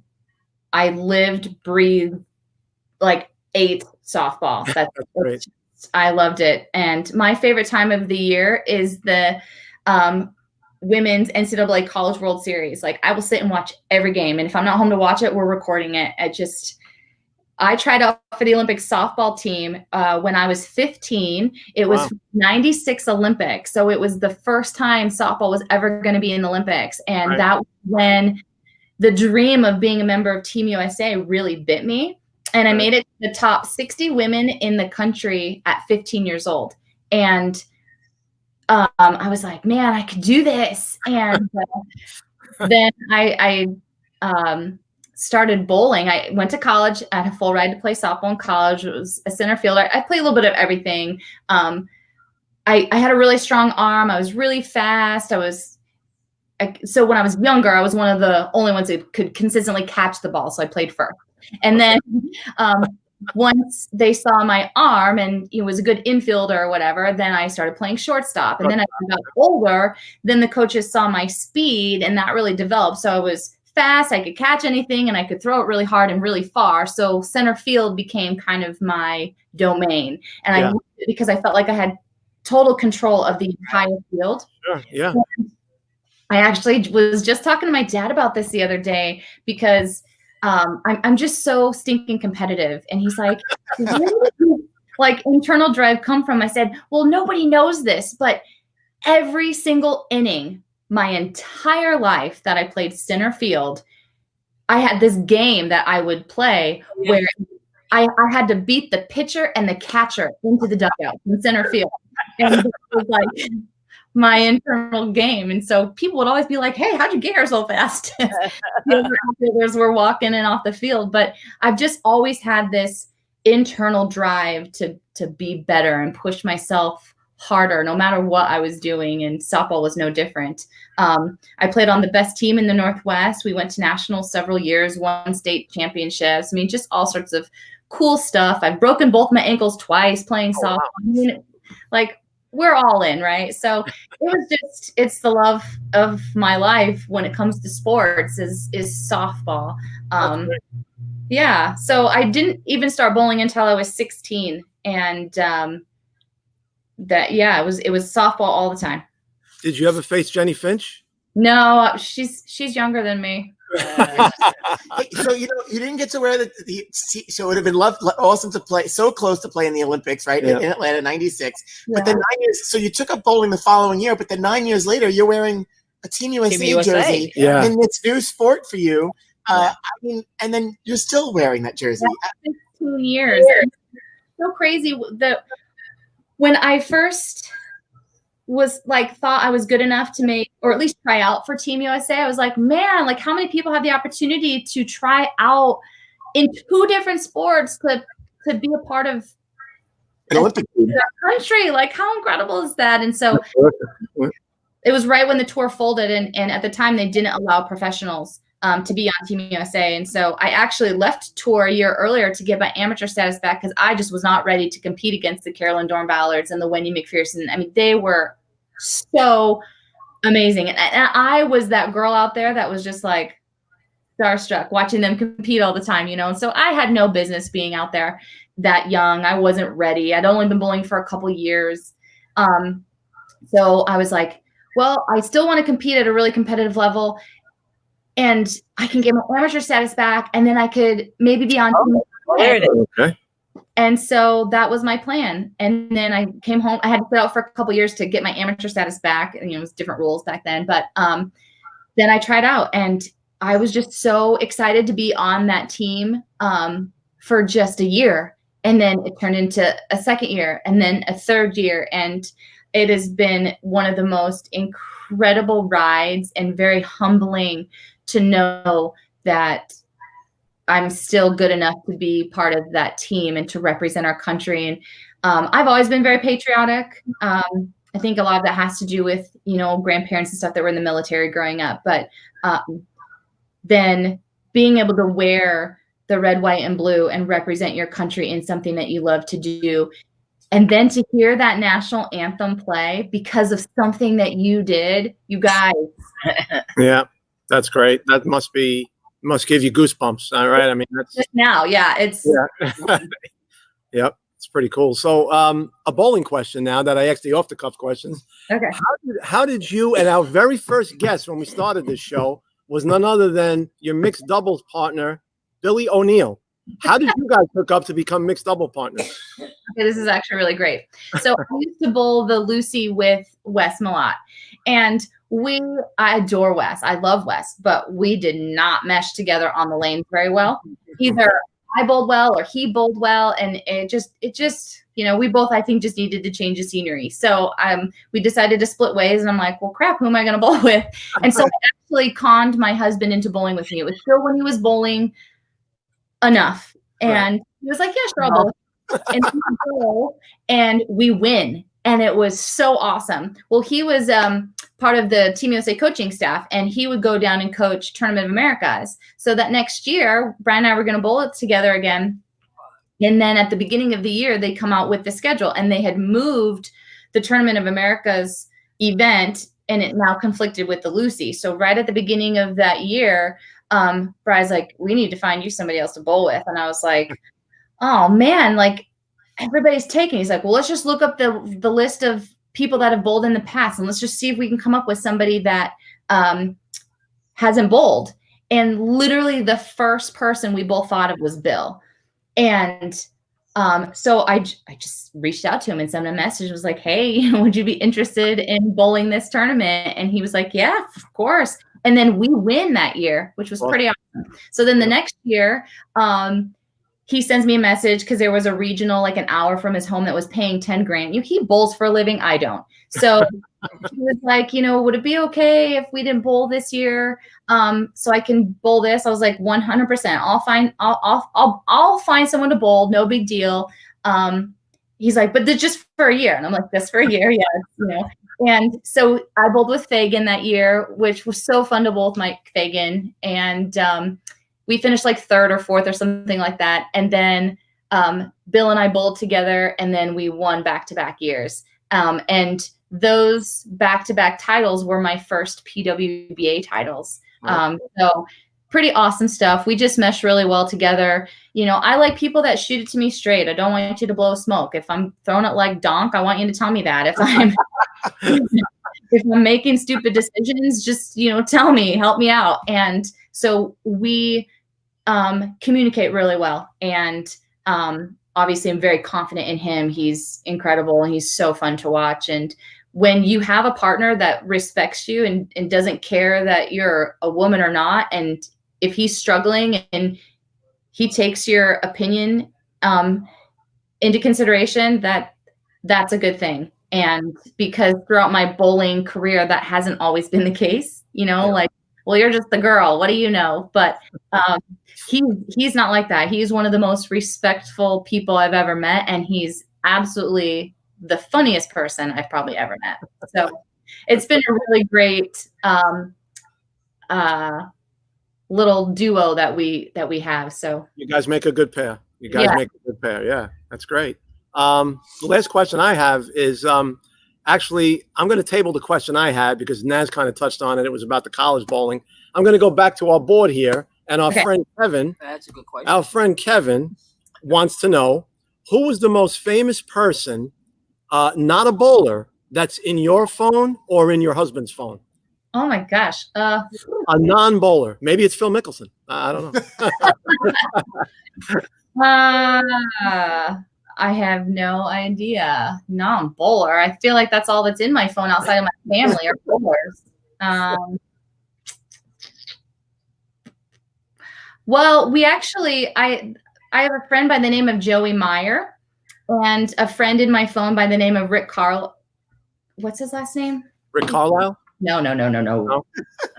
lived, breathed, like ate softball. That's great. I loved it. And my favorite time of the year is the women's NCAA College World Series. Like I will sit and watch every game. And if I'm not home to watch it, we're recording it. I tried out for the Olympic softball team when I was 15. It was 96 Olympics. So it was the first time softball was ever going to be in the Olympics. And that was when the dream of being a member of Team USA really bit me. And I made it to the top 60 women in the country at 15 years old. And I was like, man, I could do this. And then I started bowling. I went to college. I had a full ride to play softball in college. It was a center fielder. I played a little bit of everything. I had a really strong arm. I was really fast. So when I was younger, I was one of the only ones who could consistently catch the ball. So I played first. And then once they saw my arm and it was a good infielder or whatever, then I started playing shortstop. And then as I got older, then the coaches saw my speed and that really developed. So I was fast, I could catch anything, and I could throw it really hard and really far. So center field became kind of my domain. And I loved it because I felt like I had total control of the entire field. Sure, yeah. And I actually was just talking to my dad about this the other day because I'm just so stinking competitive. And he's like, where did like internal drive come from? I said, well, nobody knows this, but every single inning, my entire life that I played center field, I had this game that I would play where I had to beat the pitcher and the catcher into the dugout in center field. And it was like my internal game. And so people would always be like, hey, how'd you get here so fast? The other outfielders were walking in and off the field. But I've just always had this internal drive to be better and push myself harder no matter what I was doing, and softball was no different. I played on the best team in the Northwest. We went to nationals several years, won state championships. I mean, just all sorts of cool stuff. I've broken both my ankles twice playing softball. I mean, like, we're all in, right? So it was just, it's the love of my life when it comes to sports is softball. Yeah. So I didn't even start bowling until I was 16. And it was softball all the time. Did you ever face Jenny Finch? No, she's younger than me. So you didn't get to wear so it would have been awesome to play, so close to play in the Olympics, right? In Atlanta, 96. But then 9 years, so you took up bowling the following year, but then 9 years later, you're wearing a Team USA jersey in this new sport for you. I mean, and then you're still wearing that jersey. 15 years. So crazy that when I first was like, thought I was good enough to make, or at least try out for Team USA, I was like, man, like how many people have the opportunity to try out in 2 different sports to be a part of an Olympic country? Like, how incredible is that? And so it was right when the tour folded, and at the time they didn't allow professionals to be on Team USA. And so I actually left tour a year earlier to get my amateur status back because I just was not ready to compete against the Carolyn Dorn-Ballards and the Wendy McPherson. I mean, they were so amazing. And I was that girl out there that was just like starstruck watching them compete all the time, And so I had no business being out there that young. I wasn't ready. I'd only been bowling for a couple years. So I was like, well, I still want to compete at a really competitive level, and I can get my amateur status back, and then I could maybe be on. Okay. And so that was my plan. And then I came home. I had to sit out for a couple years to get my amateur status back. And, it was different rules back then. But then I tried out, and I was just so excited to be on that team for just a year. And then it turned into a second year, and then a third year. And it has been one of the most incredible rides, and very humbling to know that I'm still good enough to be part of that team and to represent our country. And I've always been very patriotic. I think a lot of that has to do with, grandparents and stuff that were in the military growing up. But then being able to wear the red, white, and blue and represent your country in something that you love to do, and then to hear that national anthem play because of something that you did, you guys. Yeah, that's great. That must give you goosebumps. All right. I mean, that's just now. Yeah. Yep. It's pretty cool. So, a bowling question now that I asked the off the cuff questions. Okay. How did you, and our very first guest when we started this show was none other than your mixed doubles partner, Billy O'Neill. How did you guys hook up to become mixed double partners? Okay, this is actually really great. So I used to bowl the Lucy with Wes Malott, and I adore Wes. I love Wes, but we did not mesh together on the lanes very well. Either I bowled well or he bowled well, and it just we both, I think, just needed to change the scenery. So we decided to split ways, and I'm like, well, crap, who am I going to bowl with? And so I actually conned my husband into bowling with me. It was still when he was bowling enough, and he was like, yeah, sure, I'll bowl. And we bowl, and we win, and it was so awesome. Well, he was part of the Team USA coaching staff, and he would go down and coach Tournament of Americas. So that next year, Brian and I were going to bowl it together again. And then at the beginning of the year, they come out with the schedule, and they had moved the Tournament of Americas event, and it now conflicted with the Lucy. So right at the beginning of that year, Brian's like, we need to find you somebody else to bowl with. And I was like, oh man, like everybody's taken. He's like, well, let's just look up the list of people that have bowled in the past, and let's just see if we can come up with somebody that hasn't bowled. And literally the first person we both thought of was Bill. And so I just reached out to him and sent him a message. Was like, hey, would you be interested in bowling this tournament? And he was like, yeah, of course. And then we win that year, which was pretty awesome. So then the next year, he sends me a message because there was a regional, like an hour from his home, that was paying 10 grand. He bowls for a living. I don't. So he was like, would it be okay if we didn't bowl this year? So I can bowl this. I was like, 100%. I'll find someone to bowl. No big deal. he's like, but just for a year. And I'm like, just for a year. Yeah. You know? And so I bowled with Fagan that year, which was so fun to bowl with Mike Fagan. And we finished like 3rd or 4th or something like that. And then Bill and I bowled together, and then we won back-to-back years. And those back-to-back titles were my first PWBA titles. So pretty awesome stuff. We just mesh really well together. You know, I like people that shoot it to me straight. I don't want you to blow smoke. If I'm throwing it like donk, I want you to tell me that. If I'm if I'm making stupid decisions, just, you know, tell me, help me out. And so we communicate really well. And obviously I'm very confident in him. He's incredible and he's so fun to watch. And when you have a partner that respects you and doesn't care that you're a woman or not, and if he's struggling and he takes your opinion into consideration, that's a good thing. And because throughout my bowling career, that hasn't always been the case, you know, like, well, you're just the girl. What do you know? But he's not like that. He's one of the most respectful people I've ever met. And he's absolutely the funniest person I've probably ever met. So it's been a really great little duo that we have. So you guys make a good pair. You guys make a good pair. Yeah, that's great. The last question I have is actually, I'm going to table the question I had because Naz kind of touched on it. It was about the college bowling. I'm going to go back to our board here, and our friend Kevin. That's a good question. Our friend Kevin wants to know, who was the most famous person, not a bowler, that's in your phone or in your husband's phone? Oh my gosh. A non-bowler. Maybe it's Phil Mickelson. I don't know. I have no idea. Non-bowler. I feel like that's all that's in my phone outside of my family are bowlers. Well, we actually, I have a friend by the name of Joey Meyer and a friend in my phone by the name of Rick Carl. What's his last name? Rick Carlisle? No.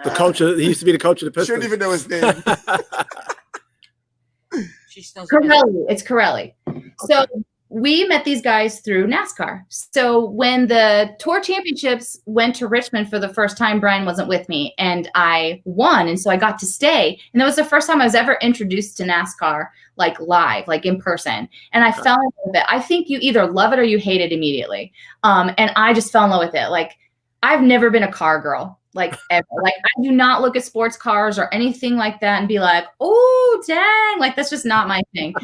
The coach. He used to be the coach of the Pistons. Shouldn't even know his name. Corelli. It's Corelli. So we met these guys through NASCAR. So when the Tour Championships went to Richmond for the first time, Brian wasn't with me and I won. And so I got to stay. And that was the first time I was ever introduced to NASCAR, like live, like in person. And I fell in love with it. I think you either love it or you hate it immediately. And I just fell in love with it. Like, I've never been a car girl, like ever. Like, I do not look at sports cars or anything like that and be like, oh, dang. Like, that's just not my thing.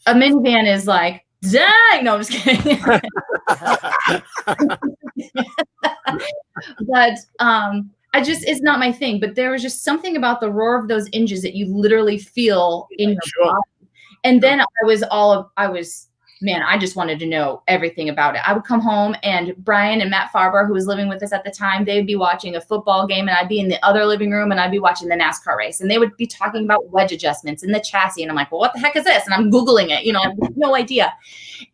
A minivan is like, dang. No, I'm just kidding. But it's not my thing. But there was just something about the roar of those engines that you literally feel in your body. And then I just wanted to know everything about it. I would come home and Brian and Matt Farber, who was living with us at the time, they'd be watching a football game and I'd be in the other living room and I'd be watching the NASCAR race. And they would be talking about wedge adjustments and the chassis. And I'm like, well, what the heck is this? And I'm Googling it, I have no idea.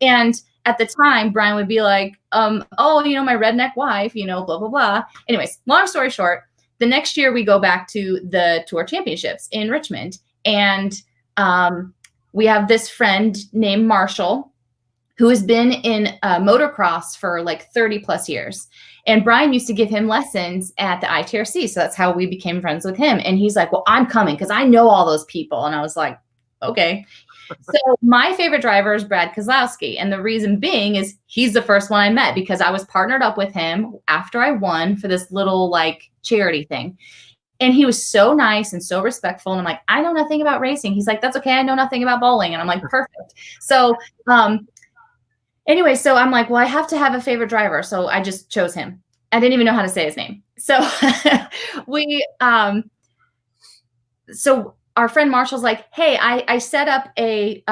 And at the time, Brian would be like, my redneck wife, blah, blah, blah. Anyways, long story short, the next year we go back to the Tour Championships in Richmond. And we have this friend named Marshall, who has been in motocross for like 30 plus years. And Brian used to give him lessons at the ITRC. So that's how we became friends with him. And he's like, well, I'm coming because I know all those people. And I was like, okay. So my favorite driver is Brad Kozlowski. And the reason being is he's the first one I met because I was partnered up with him after I won for this little like charity thing. And he was so nice and so respectful. And I'm like, I know nothing about racing. He's like, that's okay. I know nothing about bowling. And I'm like, perfect. So, anyway, so I'm like, well, I have to have a favorite driver. So I just chose him. I didn't even know how to say his name. So so our friend Marshall's like, hey, I set up a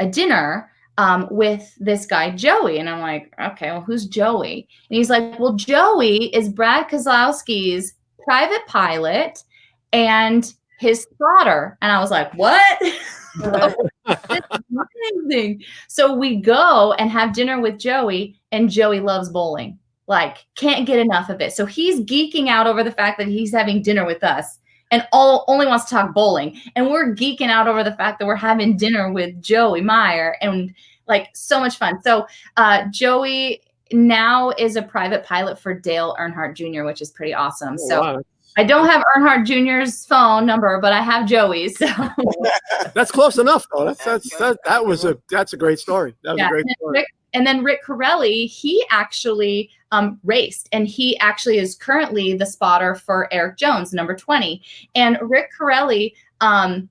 dinner with this guy, Joey. And I'm like, okay, well, who's Joey? And he's like, well, Joey is Brad Kozlowski's private pilot and his spotter. And I was like, what? That's amazing. So we go and have dinner with Joey, and Joey loves bowling. Like, can't get enough of it. So he's geeking out over the fact that he's having dinner with us and only wants to talk bowling. And we're geeking out over the fact that we're having dinner with Joey Meyer. And like so much fun. So Joey now is a private pilot for Dale Earnhardt Jr., which is pretty awesome. Oh, So wow. I don't have Earnhardt Jr.'s phone number, but I have Joey's. So That's close enough, though. That's a great story. That was a great story. And then Rick Corelli, he actually raced, and he actually is currently the spotter for Eric Jones, number 20. And Rick Corelli had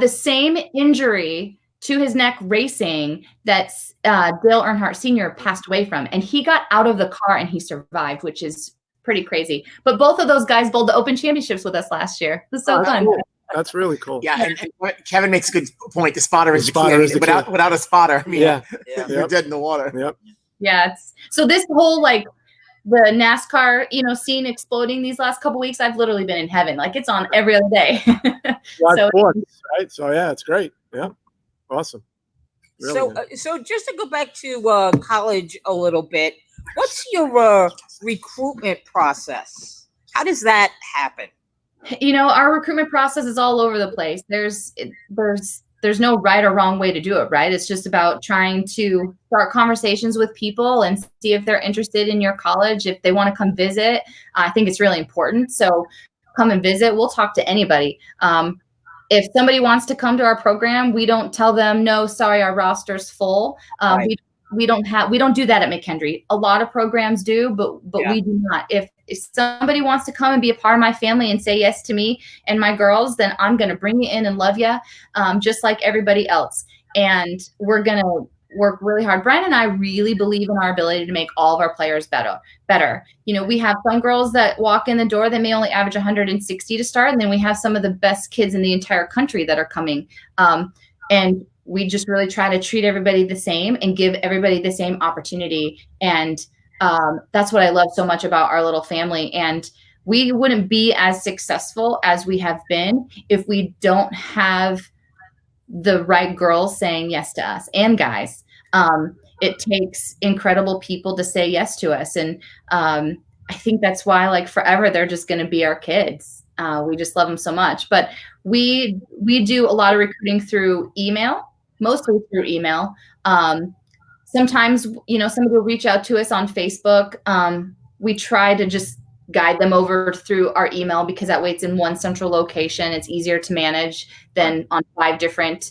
the same injury to his neck racing that Dale Earnhardt Sr. passed away from. And he got out of the car and he survived, which is pretty crazy. But both of those guys bowled the Open Championships with us last year. It was so fun. Cool. That's really cool. Yeah, and Kevin makes a good point. The spotter is the key. Spotter Without a spotter, I mean, yeah. you're dead in the water. Yep. Yeah. So this whole like the NASCAR, scene exploding these last couple weeks, I've literally been in heaven. Like it's on every other day. So, right? So yeah, it's great. Yeah. Awesome. Really so just to go back to college a little bit, what's your recruitment process? How does that happen? Our recruitment process is all over the place. There's no right or wrong way to do it, right? It's just about trying to start conversations with people and see if they're interested in your college, if they want to come visit. I think it's really important. So come and visit. We'll talk to anybody. If somebody wants to come to our program, we don't tell them, no, sorry, our roster's full. Right. We don't do that at McHenry. A lot of programs do, but we do not. If somebody wants to come and be a part of my family and say yes to me and my girls, then I'm going to bring you in and love you, just like everybody else. And we're going to work really hard. Brian and I really believe in our ability to make all of our players better. We have some girls that walk in the door that may only average 160 to start, and then we have some of the best kids in the entire country that are coming. And we just really try to treat everybody the same and give everybody the same opportunity. And that's what I love so much about our little family. And we wouldn't be as successful as we have been if we don't have the right girls saying yes to us and guys. It takes incredible people to say yes to us. And I think that's why, like, forever, they're just going to be our kids. We just love them so much. But we do a lot of recruiting through email, mostly through email. Sometimes, somebody will reach out to us on Facebook. We try to just guide them over through our email because that way it's in one central location. It's easier to manage than on 5 different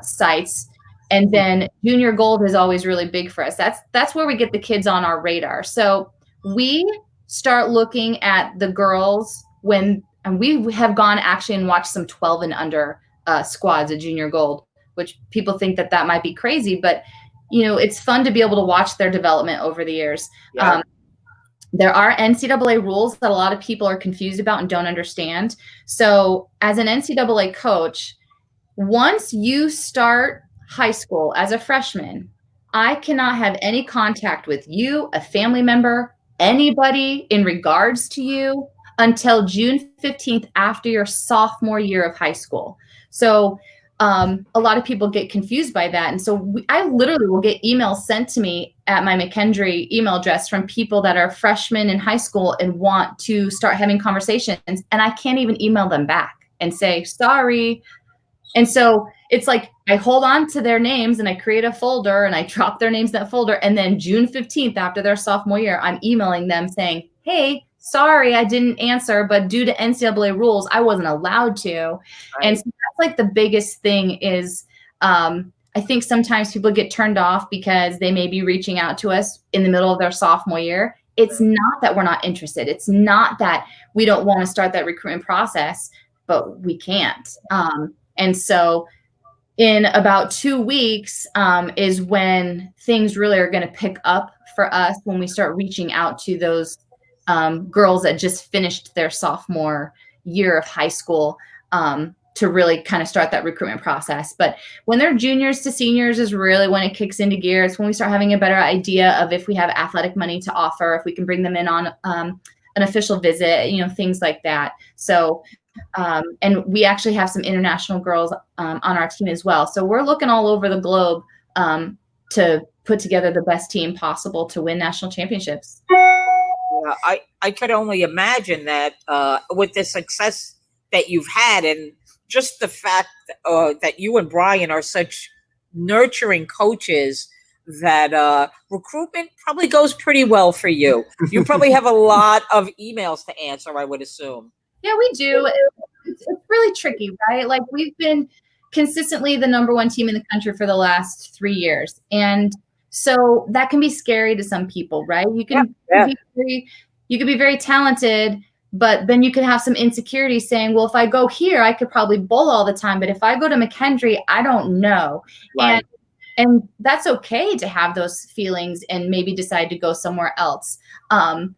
sites. And then Junior Gold is always really big for us. That's where we get the kids on our radar. So we start looking at the girls and we have gone actually and watched some 12 and under squads at Junior Gold, which people think that might be crazy, but it's fun to be able to watch their development over the years. Yeah. There are NCAA rules that a lot of people are confused about and don't understand. So as an NCAA coach, once you start high school as a freshman, I cannot have any contact with you, a family member, anybody in regards to you until June 15th after your sophomore year of high school. So a lot of people get confused by that. And so I literally will get emails sent to me at my McHenry email address from people that are freshmen in high school and want to start having conversations. And I can't even email them back and say, sorry. And so it's like I hold on to their names and I create a folder and I drop their names in that folder. And then June 15th, after their sophomore year, I'm emailing them saying, hey, sorry, I didn't answer, but due to NCAA rules, I wasn't allowed to. Right. And so that's like the biggest thing is I think sometimes people get turned off because they may be reaching out to us in the middle of their sophomore year. It's not that we're not interested. It's not that we don't want to start that recruitment process, but we can't. And so in about 2 weeks is when things really are going to pick up for us when we start reaching out to those girls that just finished their sophomore year of high school to really kind of start that recruitment process. But when they're juniors to seniors is really when it kicks into gear. It's when we start having a better idea of if we have athletic money to offer, if we can bring them in on an official visit, things like that. So, and we actually have some international girls on our team as well. So we're looking all over the globe to put together the best team possible to win national championships. I could only imagine that with the success that you've had and just the fact that you and Brian are such nurturing coaches that recruitment probably goes pretty well for you. You probably have a lot of emails to answer, I would assume. Yeah, we do. It's really tricky, right? Like, we've been consistently the #1 team in the country for the last 3 years. And so that can be scary to some people, right? You can be very talented, but then you can have some insecurity saying, well, if I go here, I could probably bowl all the time. But if I go to McKendree, I don't know. Right. And that's okay to have those feelings and maybe decide to go somewhere else. And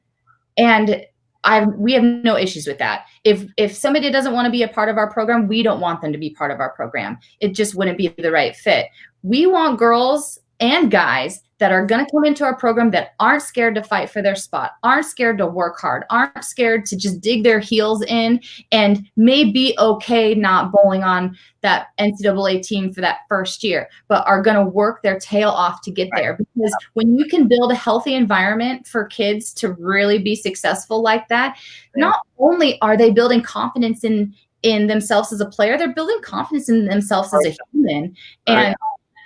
we have no issues with that. If somebody doesn't want to be a part of our program, we don't want them to be part of our program. It just wouldn't be the right fit. We want girls and guys that are going to come into our program that aren't scared to fight for their spot, aren't scared to work hard, aren't scared to just dig their heels in, and may be okay not bowling on that NCAA team for that first year, but are going to work their tail off to get there. Because when you can build a healthy environment for kids to really be successful like that, not only are they building confidence in themselves as a player, they're building confidence in themselves as a human. And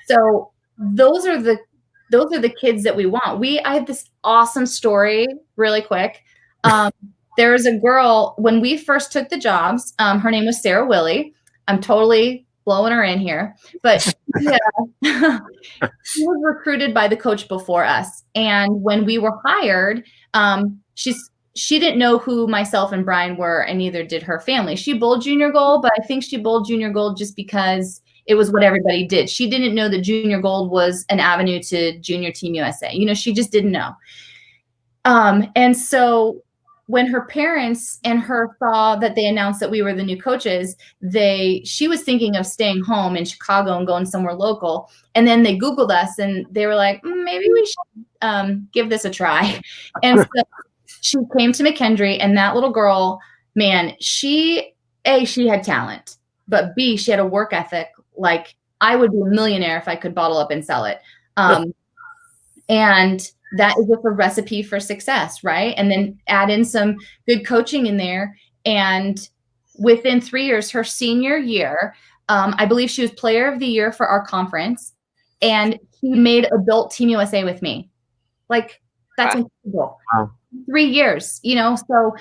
so those are the kids that we want. I have this awesome story really quick. There was a girl when we first took the jobs. Her name was Sarah Willie. I'm totally blowing her in here, but she was recruited by the coach before us. And when we were hired, she didn't know who myself and Brian were, and neither did her family. She bowled junior gold, but I think she bowled junior gold just because it was what everybody did. She didn't know that junior gold was an avenue to junior team USA. She just didn't know. And so when her parents and her saw that they announced that we were the new coaches, she was thinking of staying home in Chicago and going somewhere local. And then they Googled us and they were like, maybe we should give this a try. And so she came to McKendree, and that little girl, man, she had talent, but B, she had a work ethic. Like, I would be a millionaire if I could bottle up and sell it. And that is just a recipe for success, right? And then add in some good coaching in there. And within 3 years, her senior year, I believe she was player of the year for our conference. And she made adult Team USA with me. Like, that's incredible. Wow. 3 years, so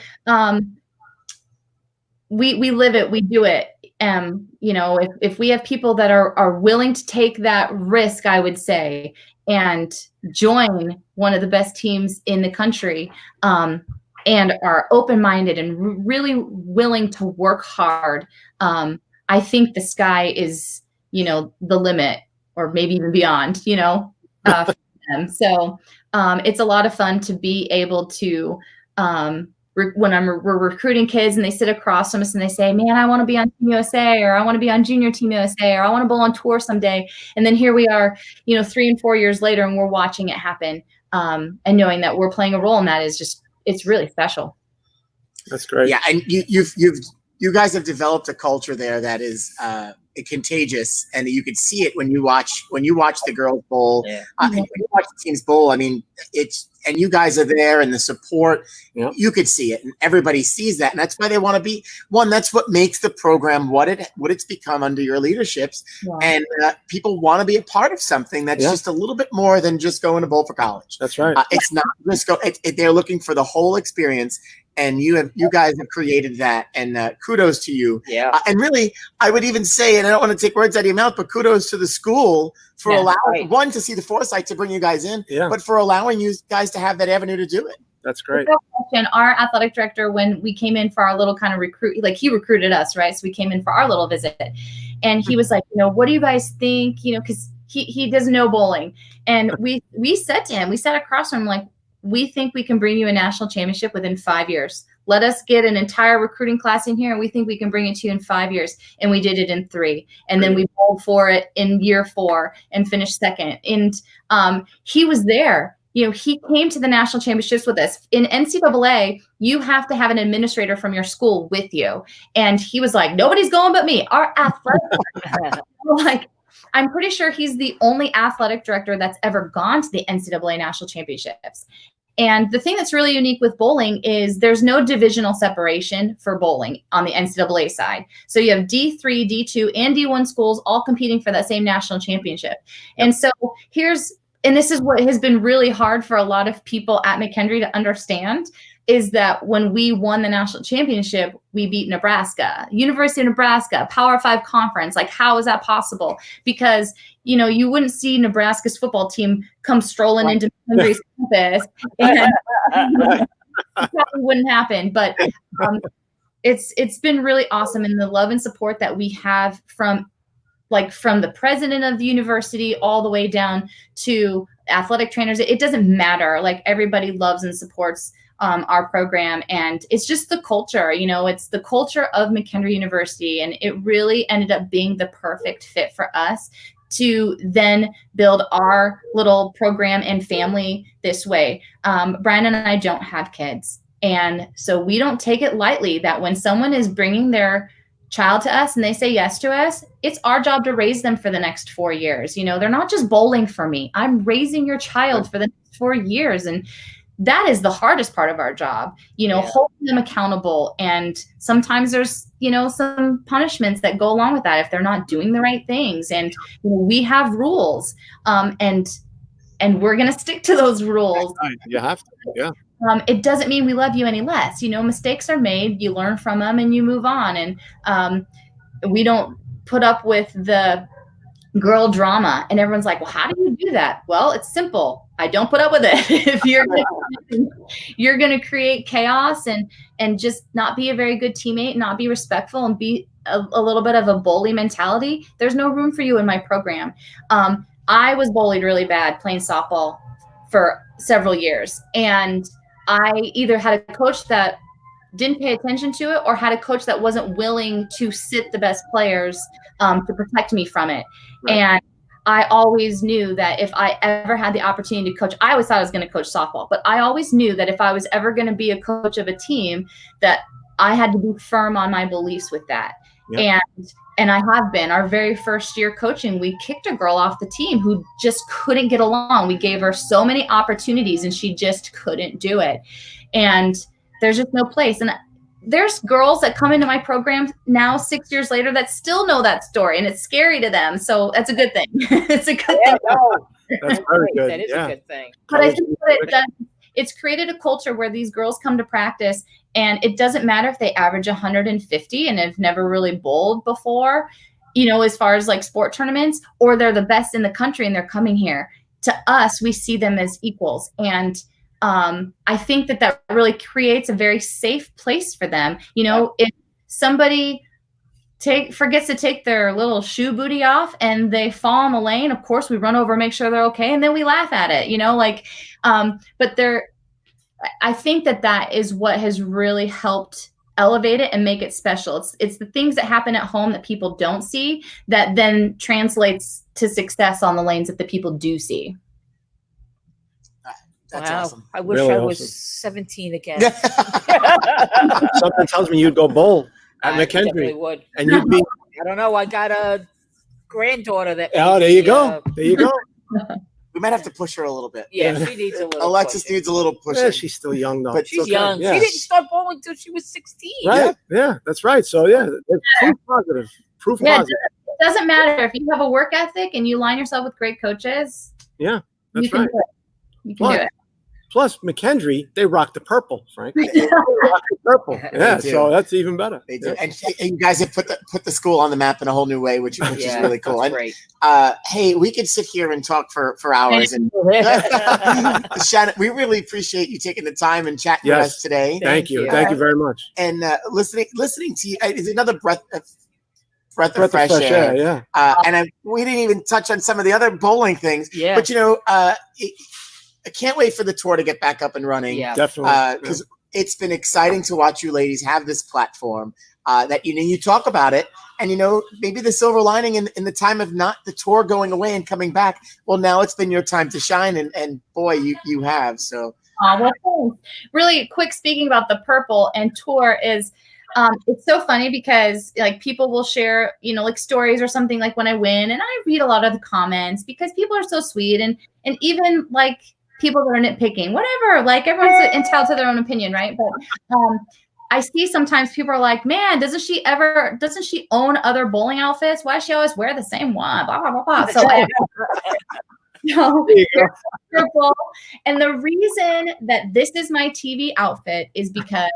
we live it, we do it. If we have people that are willing to take that risk, I would say, and join one of the best teams in the country, and are open-minded and really willing to work hard, I think the sky is, the limit, or maybe even beyond, for them. So it's a lot of fun to be able to, when we're recruiting kids and they sit across from us and they say, man, I want to be on Team USA, or I want to be on Junior Team USA, or I want to bowl on tour someday. And then here we are, 3 and 4 years later, and we're watching it happen. And knowing that we're playing a role in that is just, it's really special. That's great. Yeah. And you guys have developed a culture there that is contagious, and you could see it when you watch the girls bowl. When you watch the teams bowl, I mean, and you guys are there, and the support, you could see it, and everybody sees that, and that's why they want to be one. That's what makes the program what it's become under your leaderships, and people want to be a part of something that's just a little bit more than just going to bowl for college. That's right. It's not just they're looking for the whole experience. And you guys have created that, and kudos to you. Yeah. And really, I would even say, and I don't want to take words out of your mouth, but kudos to the school for allowing one to see the foresight to bring you guys in, but for allowing you guys to have that avenue to do it. That's great. And our athletic director, when we came in for our little kind of recruit, like he recruited us, right? So we came in for our little visit, and he was like, what do you guys think? Because he doesn't know bowling, and we said to him, we sat across from him like, we think we can bring you a national championship within 5 years. Let us get an entire recruiting class in here, and we think we can bring it to you in 5 years. And we did it in 3. And then we bowled for it in year 4 and finished second. And he was there. He came to the national championships with us. In NCAA, you have to have an administrator from your school with you. And he was like, nobody's going but me. Our athletic I'm pretty sure he's the only athletic director that's ever gone to the NCAA national championships. And the thing that's really unique with bowling is there's no divisional separation for bowling on the NCAA side. So you have D3, D2, and D1 schools all competing for that same national championship. And so and this is what has been really hard for a lot of people at McKendree to understand, is that when we won the national championship, we beat Nebraska, University of Nebraska, Power 5 conference. Like, how is that possible? Because, you wouldn't see Nebraska's football team come strolling into McKendree's campus, and that probably wouldn't happen. But it's been really awesome, and the love and support that we have from the president of the university all the way down to athletic trainers. It doesn't matter. Like, everybody loves and supports our program, and it's just the culture. It's the culture of McKendree University, and it really ended up being the perfect fit for us to then build our little program and family this way. Brian and I don't have kids, and so we don't take it lightly that when someone is bringing their child to us and they say yes to us, it's our job to raise them for the next 4 years. They're not just bowling for me. I'm raising your child for the next 4 years. And that is the hardest part of our job, holding them accountable. And sometimes there's, some punishments that go along with that if they're not doing the right things. And we have rules, and we're going to stick to those rules. You have to, yeah. It doesn't mean we love you any less. Mistakes are made, you learn from them, and you move on. And we don't put up with the girl drama. And everyone's like, well, how do you do that? Well, it's simple. I don't put up with it. If you're going to create chaos and just not be a very good teammate, not be respectful, and be a little bit of a bully mentality, there's no room for you in my program. I was bullied really bad playing softball for several years. And I either had a coach that didn't pay attention to it, or had a coach that wasn't willing to sit the best players to protect me from it. Right. And I always knew that if I ever had the opportunity to coach, I always thought I was going to coach softball, but I always knew that if I was ever going to be a coach of a team, that I had to be firm on my beliefs with that. Yep. And I have been. Our very first year coaching, we kicked a girl off the team who just couldn't get along. We gave her so many opportunities and she just couldn't do it. And there's just no place. And there's girls that come into my program now 6 years later that still know that story, and it's scary to them. So that's a good thing. It's a good thing. No, that's very good. That is a good thing. But I think that it's created a culture where these girls come to practice, and it doesn't matter if they average 150 and have never really bowled before, as far as like sport tournaments, or they're the best in the country and they're coming here. To us, we see them as equals. And I think that really creates a very safe place for them. If somebody forgets to take their little shoe booty off and they fall in the lane, of course we run over and make sure they're okay, and then we laugh at it, but I think that is what has really helped elevate it and make it special. It's the things that happen at home that people don't see that then translates to success on the lanes that the people do see. That's awesome. I wish Really I was awesome. 17 again. Something tells me you'd go bowl at I definitely McKendree, would. and you'd be. I don't know. I got a granddaughter that. Oh, there you go. There you go. We might have to push her a little bit. Yeah, she needs a little. Alexis pushing. needs a little pushing. Yeah, she's still young though. But She's It's okay. young. Yeah. She didn't start bowling until she was 16. Right. Yeah, that's right. So yeah, it's proof positive. Proof Yeah, positive. it doesn't matter if you have a work ethic and you line yourself with great coaches. Yeah, that's you can right. do it. You can do it. Plus, McKendree, they rock the purple, Frank. They rock the purple. Yeah, do. so that's even better. They do. Yeah. And you guys have put the school on the map in a whole new way, which is really cool. That's And great. hey, we could sit here and talk for hours. And Shannon, we really appreciate you taking the time and chatting with us today. Thank you. you. Thank you very much. And listening to you is another breath of fresh air. air. Yeah. And we didn't even touch on some of the other bowling things. Yeah. But I can't wait for the tour to get back up and running. Yeah. Definitely. Because it's been exciting to watch you ladies have this platform that you talk about it, and maybe the silver lining in the time of not the tour going away and coming back. Well, now it's been your time to shine, and boy, you have. So Well, thanks. Really quick, speaking about the purple and tour is. It's so funny because like people will share, like stories or something like when I win, and I read a lot of the comments because people are so sweet, and even like people that are nitpicking, whatever, like everyone's entitled to their own opinion, right? But I see sometimes people are like, man, doesn't she own other bowling outfits? Why does she always wear the same one? Blah, blah, blah, blah. So, and the reason that this is my TV outfit is because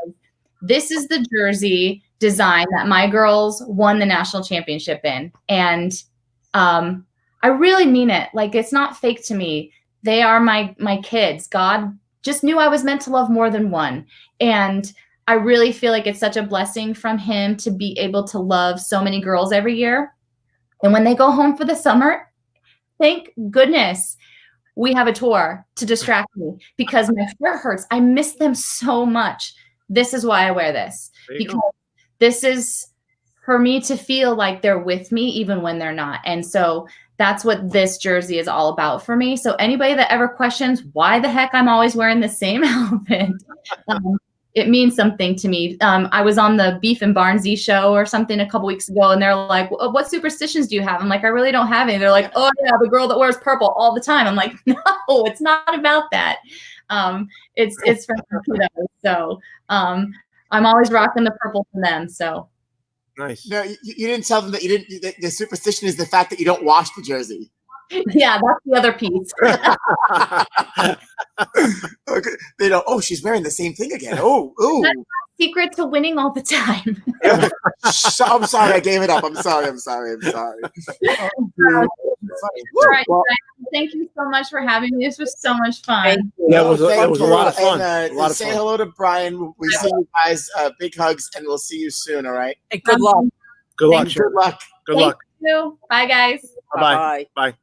this is the jersey design that my girls won the national championship in. And I really mean it. Like, it's not fake to me. They are my kids. God just knew I was meant to love more than one. And I really feel like it's such a blessing from him to be able to love so many girls every year. And when they go home for the summer, thank goodness we have a tour to distract me, because my heart hurts. I miss them so much. This is why I wear this, because this is for me to feel like they're with me even when they're not. And so that's what this jersey is all about for me. So anybody that ever questions why the heck I'm always wearing the same outfit, it means something to me. I was on the Beef and Barnsey show or something a couple weeks ago, and they're like, what superstitions do you have? I'm like, I really don't have any. They're like, oh yeah, the girl that wears purple all the time. I'm like, no, it's not about that. It's for kiddos. So I'm always rocking the purple for them. So nice. No, you didn't tell them that you didn't. The superstition is the fact that you don't wash the jersey. Yeah, that's the other piece. Okay. They don't. Oh, she's wearing the same thing again. Oh. That's my secret to winning all the time. I'm sorry, I gave it up. I'm sorry. All right, Well, thank you so much for having me. This was so much fun. Yeah, it was a lot of fun. And, A lot of say fun. hello to Brian. We see you guys. Big hugs, and we'll see you soon. All right. And good luck. Good luck. Good Sharon. luck. Good Thank luck. you. Bye, guys. Bye bye.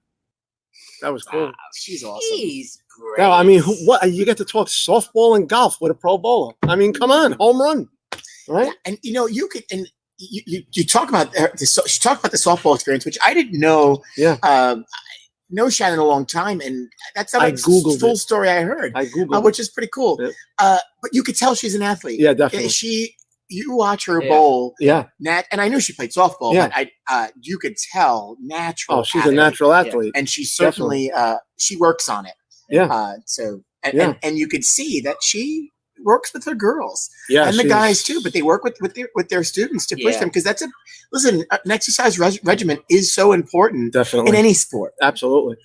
That was cool. Wow, she's awesome. He's great. No, I mean, what you get to talk softball and golf with a pro bowler. I mean, come on, home run, right? And you could, and you talk about she talked about the softball experience, which I didn't know. Yeah. Know Shannon a long time, and that's not I a Googled full it. story I heard, I Googled which is pretty cool. Yep. But you could tell she's an athlete. Yeah, definitely. You watch her Yeah. bowl, Yeah. and I knew she played softball, Yeah. but you could tell natural. Oh, she's a athlete. natural athlete. And she certainly she works on it. Yeah. And you could see that she works with her girls Yeah. and the she's- guys too, but they work with their students to push Yeah. them, because an exercise regimen is so important Definitely. in any sport. Absolutely.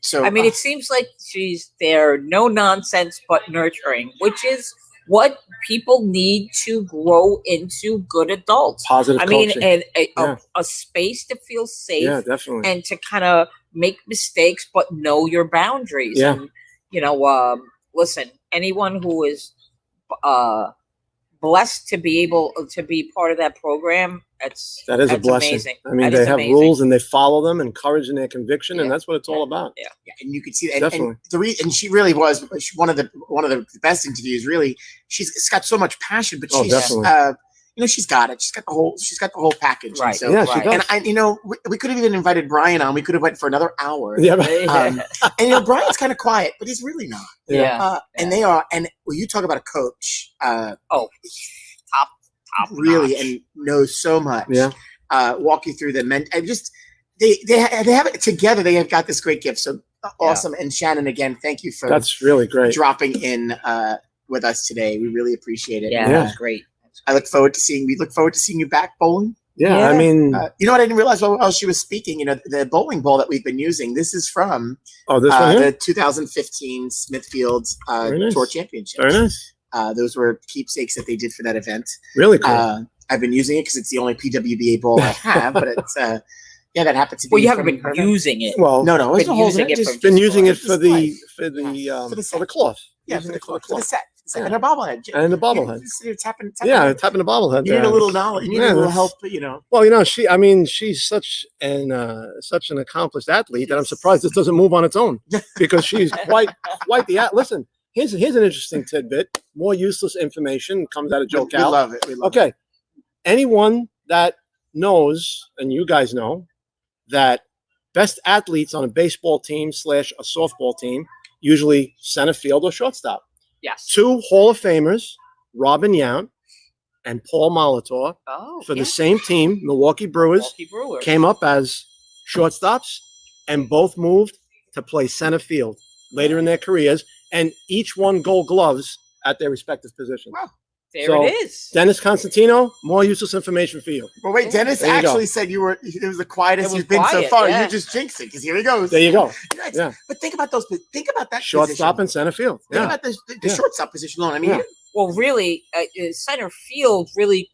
So I mean, it seems like she's there, no nonsense, but nurturing, which is what people need to grow into good adults. Positive I mean, coaching. and Yeah. a space to feel safe Yeah, definitely. and to kind of make mistakes, but know your boundaries. Yeah. And, listen, anyone who is blessed to be able to be part of that program, That is a that's blessing. amazing. I mean, That they is have amazing. rules and they follow them, encouraging their conviction, and Yeah. that's what it's all about. Yeah. yeah, and you could see that. Definitely. And she really was one of the best interviews. Really, she's got so much passion, but Oh, she's definitely. she's got it. She's got the whole package. Right. And so, Yeah, she right. does. and we could have even invited Brian on. We could have went for another hour. Yeah, right. And Brian's kind of quiet, but he's really not. Yeah. And they are. And when you talk about a coach, Top really, notch. and knows so much. Yeah. Walk you through them, and just they have it together. They have got this great gift. So awesome. And Shannon, again, thank you for That's really great. dropping in with us today. We really appreciate it. Yeah, Yeah. that's great. We look forward to seeing you back bowling. Yeah, Yeah. I mean, You know what? I didn't realize while she was speaking, the bowling ball that we've been using, this is from this one here? the 2015 Smithfield Very nice. Tour Championship. Very nice. Those were keepsakes that they did for that event. Really cool. I've been using it because it's the only PWBA ball I have, but it's that happens to be. Well, you haven't from been her. using it. Well, No, it's been not using holding it just for- been using it just for the life. for the For the set. cloth. Yeah, Using for it the cloth. set. Yeah. And a bobblehead. And the bobblehead. You're tapping. Yeah, tapping the bobblehead. You need there. a little knowledge. You need Yeah, a little that's- help. Well, she's such an accomplished athlete that I'm surprised this doesn't move on its own, because she's quite the Listen, here's an interesting tidbit. More useless information comes out of Joe We Cal. love it. We love Okay, anyone that knows, and you guys know, that best athletes on a baseball team / a softball team usually center field or shortstop. Yes. 2 Hall of Famers, Robin Yount and Paul Molitor, Oh, for the same team, Milwaukee Brewers, Milwaukee Brewers. came up as shortstops and both moved to play center field. later in their careers, and each won Gold Gloves at their respective positions. Wow. There So, it is. Dennis Constantino, more useless information for you. Well, wait, Dennis There you actually go. said it was the quietest It was you've been so quiet, far. yeah. You just jinxed it because here he goes. There you go. Yeah. But think about that Shortstop position. and center field. Think Yeah. about the Yeah. shortstop position alone. I mean, Yeah. Well, really, center field really,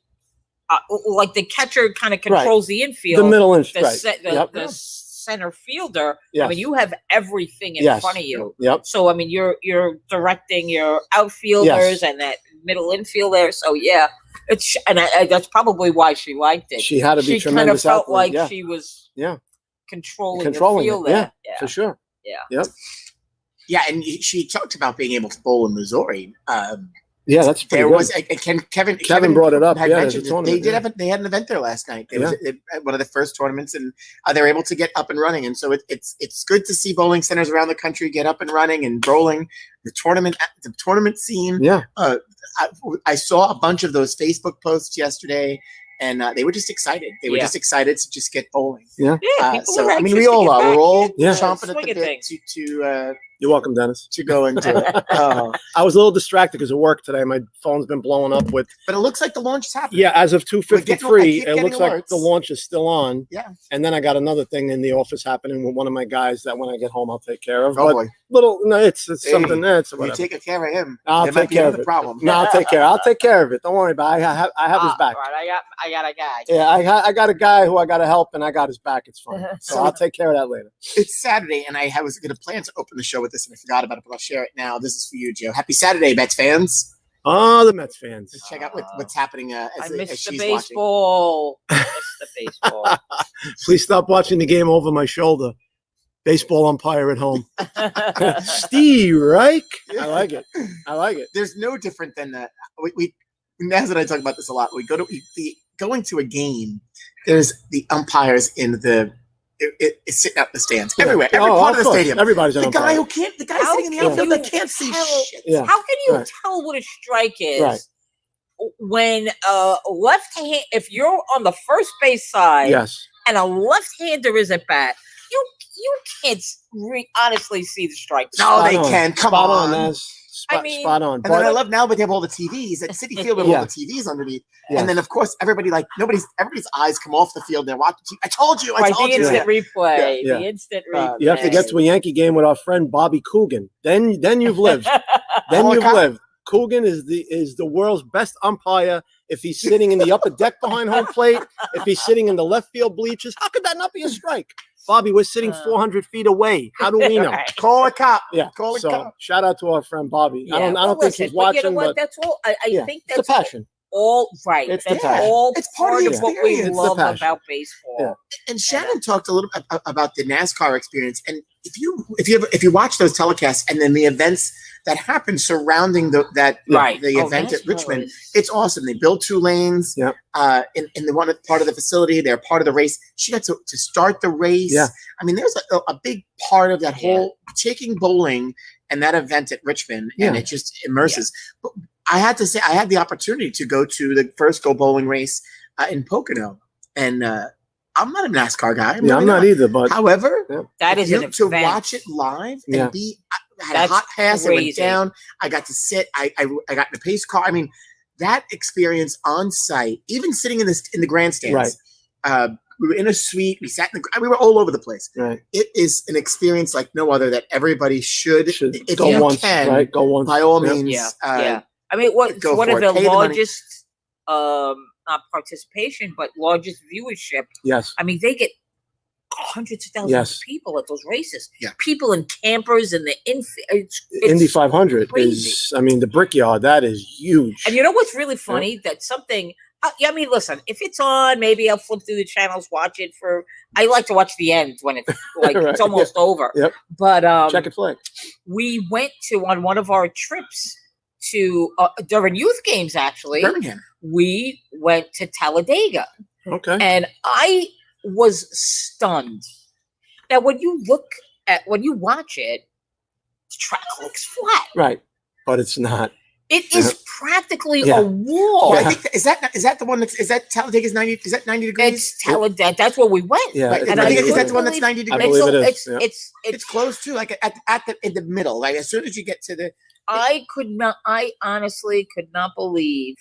like the catcher kind of controls the infield. The middle inch. The, Right. the center fielder. I Yes. mean, you have everything in Yes. front of you. Yep. So I mean, you're directing your outfielders Yes. and that middle infielder. So yeah, that's probably why she liked it. She had to be She kind of tremendous felt athlete, like yeah. she was Yeah. controlling the Controlling field it. there. Yeah. For sure. Yeah. Yep. yeah, and she talked about being able to bowl in Missouri. Yeah, that's pretty There good. was Kevin brought it up. had Yeah, mentioned there's a tournament, they did yeah. they had an event there last night. It was one of the first tournaments, and they were able to get up and running. And so it's good to see bowling centers around the country get up and running and bowling. The tournament scene. Yeah. I saw a bunch of those Facebook posts yesterday, and they were just excited. They were just excited to just get bowling. Yeah. Yeah. People So were I mean, anxious we to all get are. back We're all Yeah. chomping at the swinging bit things. You're welcome, Dennis. to go into it. I was a little distracted because of work today. My phone's been blowing up with. But it looks like the launch is happening. Yeah, as of I 2:53, keep it getting looks like alerts. the launch is still on. Yeah. And then I got another thing in the office happening with one of my guys that when I get home I'll take care of. Oh But boy. it's Hey, something that's You whatever. take care of him. I'll There might take be care of another it. problem. No, I'll take care. I'll take care of it. Don't worry about it. I have his back. Right, I got a guy. Yeah, I got a guy who I got to help, and I got his back. It's fine. So I'll take care of that later. It's Saturday, and I was going to plan to open the show with this, and I forgot about it, but I'll share it now. This is for you, Joe. Happy Saturday, Mets fans. Oh, the Mets fans. Let's check out what's happening I as missed the she's baseball. I missed the baseball. Please stop watching the game over my shoulder. Baseball umpire at home. Steve Reich. I like it. I like it. There's no different than that. We Naz and I talk about this a lot. We go to going to a game. There's the umpires in the it's sitting out in the stands everywhere, every part of the stadium. Everybody's an The guy umpire. who can't, the guy How sitting in the can outfield you that can't see tell- shit. Yeah. How can you Right. tell what a strike is Right. when left hand? If you're on the first base side Yes. and a left-hander is at bat, you can't honestly see the strike. No, Spot they on. can. Come Spot on. Naz. I mean- Spot on. And then I But love now, but they have all the TVs at City Field with Yeah. all the TVs underneath. Yes. And then of course everybody's eyes come off the field. They're watching. I told you. I Right, told the you. instant replay. Yeah. The instant Uh, replay. you have to get to a Yankee game with our friend Bobby Coogan. Then you've lived. Then Holy you've cow. lived. Coogan is the world's best umpire. If he's sitting in the upper deck behind home plate, if he's sitting in the left field bleachers, how could that not be a strike? Bobby, we're sitting 400 feet away. How do we know? Right. Call a cop. Yeah. Call a So cop. shout out to our friend Bobby. I don't Well, think listen, he's but you know watching, what? but That's all. I yeah, think it's a that's passion. all right. It's the That's passion. all It's part of the of what we experience. It's the love passion. about baseball. Yeah. And Shannon talked a little bit about the NASCAR experience. And if you watch those telecasts and then the events that happen surrounding the Right. event at Richmond, it's awesome. They built 2 lanes. Yep. In the one part of the facility, they're part of the race. She got to start the race. Yeah. I mean, there's a big part of that whole taking bowling and that event at Richmond, and Yeah. it just immerses. But I had to say, I had the opportunity to go to the first Go Bowling race in Pocono, and I'm not a NASCAR guy. I'm really not either. But However, That is an to event. watch it live and Yeah. I had That's a hot pass. I went crazy. down. I got to sit. I got in a pace car. I mean, that experience on site, even sitting in the grandstands. We were in a suite. We sat we were all over the place. right, It is an experience like no other that everybody should if go you once. can, Right, go once. by all Yeah. means. Yeah. I mean, what go one for of it. the Pay the money. largest, not participation, but largest viewership. Yes. I mean, they get hundreds of thousands Yes. of people at those races. Yeah. People in campers and the Indy 500 crazy. is, I mean, the Brickyard, that is huge. And you know what's really funny? That something. I mean, listen. If it's on, maybe I'll flip through the channels, watch it for. I like to watch the end when it's like Right, it's almost over. Yep. But Check it flag. we went to on one of our trips to during youth games. Actually, Birmingham. we went to Talladega, Okay. and I was stunned. Now, when you watch it, the track looks flat. Right. But it's not. It is practically Yeah. a wall. I think is that the one is that Tallahassee 90? Is that 90 degrees? It's Talladega. That's where we went. Yeah, Right. it's And I think, I is that the one couldn't that's 90 I degrees? believe it is. It's, Yeah. It's close to, like at the in the middle. Like as soon as you get to the I honestly could not believe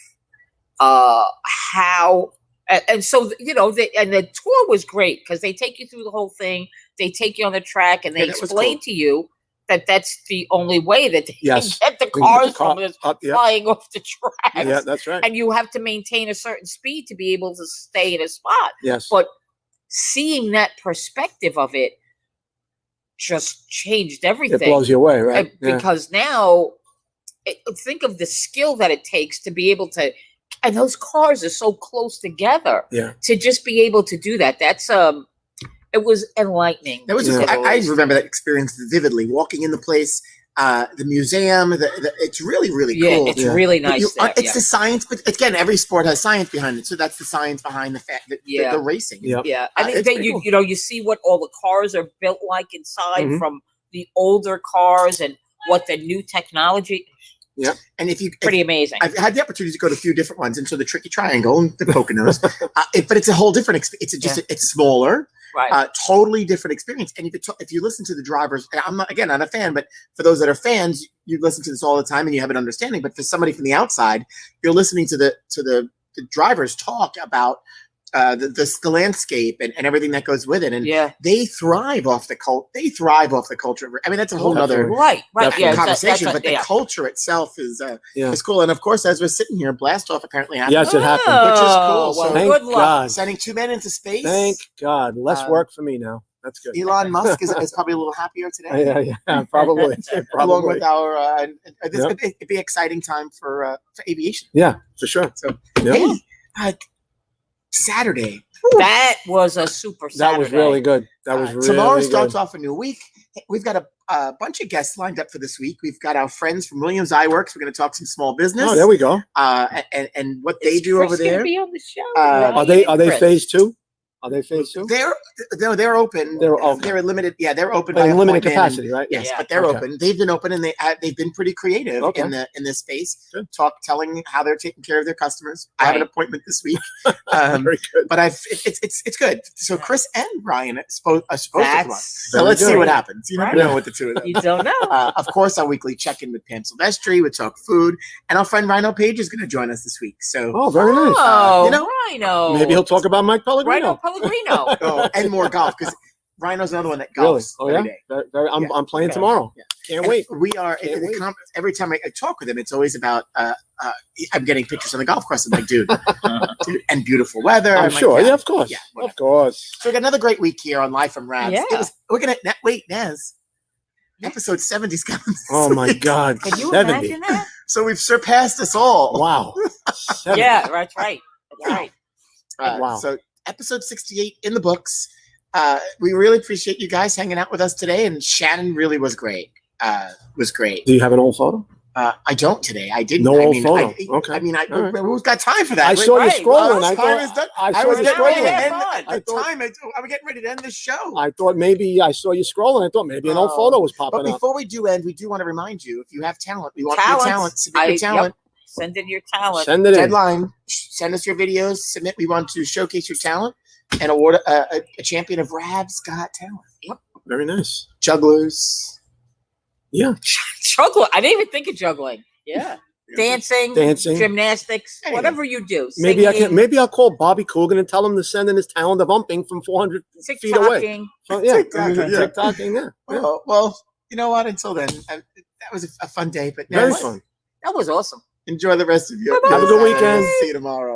how and so the tour was great because they take you through the whole thing. They take you on the track and they Yeah, that was explain cool. to you that that's the only way that they Yes. can get the We can cars get the car from this up, yeah. flying off the track. Yeah, that's right. And you have to maintain a certain speed to be able to stay in a spot. Yes. But seeing that perspective of it just changed everything. It blows you away, right? Yeah. Because now, think of the skill that it takes to be able to, and those cars are so close together. Yeah. To just be able to do that, that's it was enlightening. That was Yeah. I remember that experience vividly. Walking in the place, the museum. It's really cool. Yeah, it's Yeah. really But nice. There, it's the science, but again, every sport has science behind it. So that's the science behind the fact that Yeah. the racing. Yeah. yeah. I think it's that pretty cool. you see what all the cars are built like inside Mhm. from the older cars and what the new technology. And if you Pretty amazing. I've had the opportunity to go to a few different ones, and so the Tricky Triangle and the Poconos, but it's a whole different experience. It's smaller, Right. totally different experience. And if you listen to the drivers, and I'm not a fan, but for those that are fans, you listen to this all the time and you have an understanding. But for somebody from the outside, you're listening to the drivers talk about the landscape and everything that goes with it, and Yeah. they thrive off the cult. They thrive off the culture. I mean, that's a whole nother Definitely. Right. Definitely. Yeah. conversation, but the yeah. culture itself is Yeah. cool. And of course, as we're sitting here, blast off apparently happened. Yes, it happened. Which is cool. Oh, So well, Thank good luck. God. Sending 2 men into space. Thank God. Less Um, work for me now. That's good. Elon Musk is probably a little happier today. Yeah, probably. Along Probably. with our, Yeah. it'd be an exciting time for aviation. Yeah, for sure. So, Yeah. hey, Saturday. That was a super That Saturday. was really good. That was really Tomorrow good. starts off a new week. We've got a bunch of guests lined up for this week. We've got our friends from Williams iWorks. We're going to talk some small business. Oh, there we go. And what they Is do Chris over gonna there. Be on the show? Are Are they Chris? phase 2? Are they phase 2? They're open. They're okay. They're limited. Yeah, they're open. But by in limited appointment. capacity, right? Yes, Yeah. but they're Okay. open. They've been open, and they've been pretty creative Okay. in this space. Good. Telling how they're taking care of their customers. I have an Right. appointment this week, Very good. but it's good. So Chris and Brian are supposed to come on. That's So let's see good. what happens. You never Right. know what the two of them. you don't know. Of course, our weekly check-in with Pam Silvestri. We talk food, and our friend Rhino Page is going to join us this week. So Oh, very nice. Oh, you know, Rhino. Maybe he'll talk about Mike Rhino Pellegrino. Pellegrino. oh, and more golf because Rhino's another one that Really? golfs Oh, yeah? every day. I'm Yeah. playing Yeah. tomorrow. Yeah. Can't And wait. We are Can't wait. every time I talk with him, it's always about I'm getting pictures on the golf course. I'm like, dude, and beautiful weather. I'm like, sure. Yeah, of course. Yeah, Of course. So we got another great week here on Live from Rabs. Yeah. We're gonna wait, Naz. Episode 70's coming. this Oh, my week. God. Can you 70. imagine that? So we've surpassed us all. Wow. 70. Yeah, that's right. That's right. Wow. So episode 68 in the books. We really appreciate you guys hanging out with us today, and Shannon really was great. Do you have an old photo? I don't today. I didn't. No I old mean, photo. I Okay. mean, All right. who's got time for that? I saw you right. scrolling. Well, I time is done. thought I I saw was you getting ready to scrolling. end I the thought- time. I'm getting ready to end the show. I thought maybe I saw you scrolling. I thought maybe an old Oh. photo was But popping up. before we do end, we do want to remind you, if you have talent, we want Talent. your talent. Submit your talent. Send in your talent. Send it in. Deadline. Send us your videos. Submit. We want to showcase your talent and award a champion of Rabs Got Talent. Very nice. Jugglers. Yeah. Juggling. I didn't even think of juggling. Yeah. Dancing, Dancing. gymnastics, Anything. whatever you do. Maybe I Singing, can. Maybe I'll call Bobby Coogan and tell him to send in his talent of umping from 400 feet away. TikToking. So, yeah, TikToking, yeah. TikToking. Yeah. Well, you know what? Until then, that was a fun day. But Very Naz, fun. That was awesome. enjoy the rest of your Have a good weekend. See you tomorrow.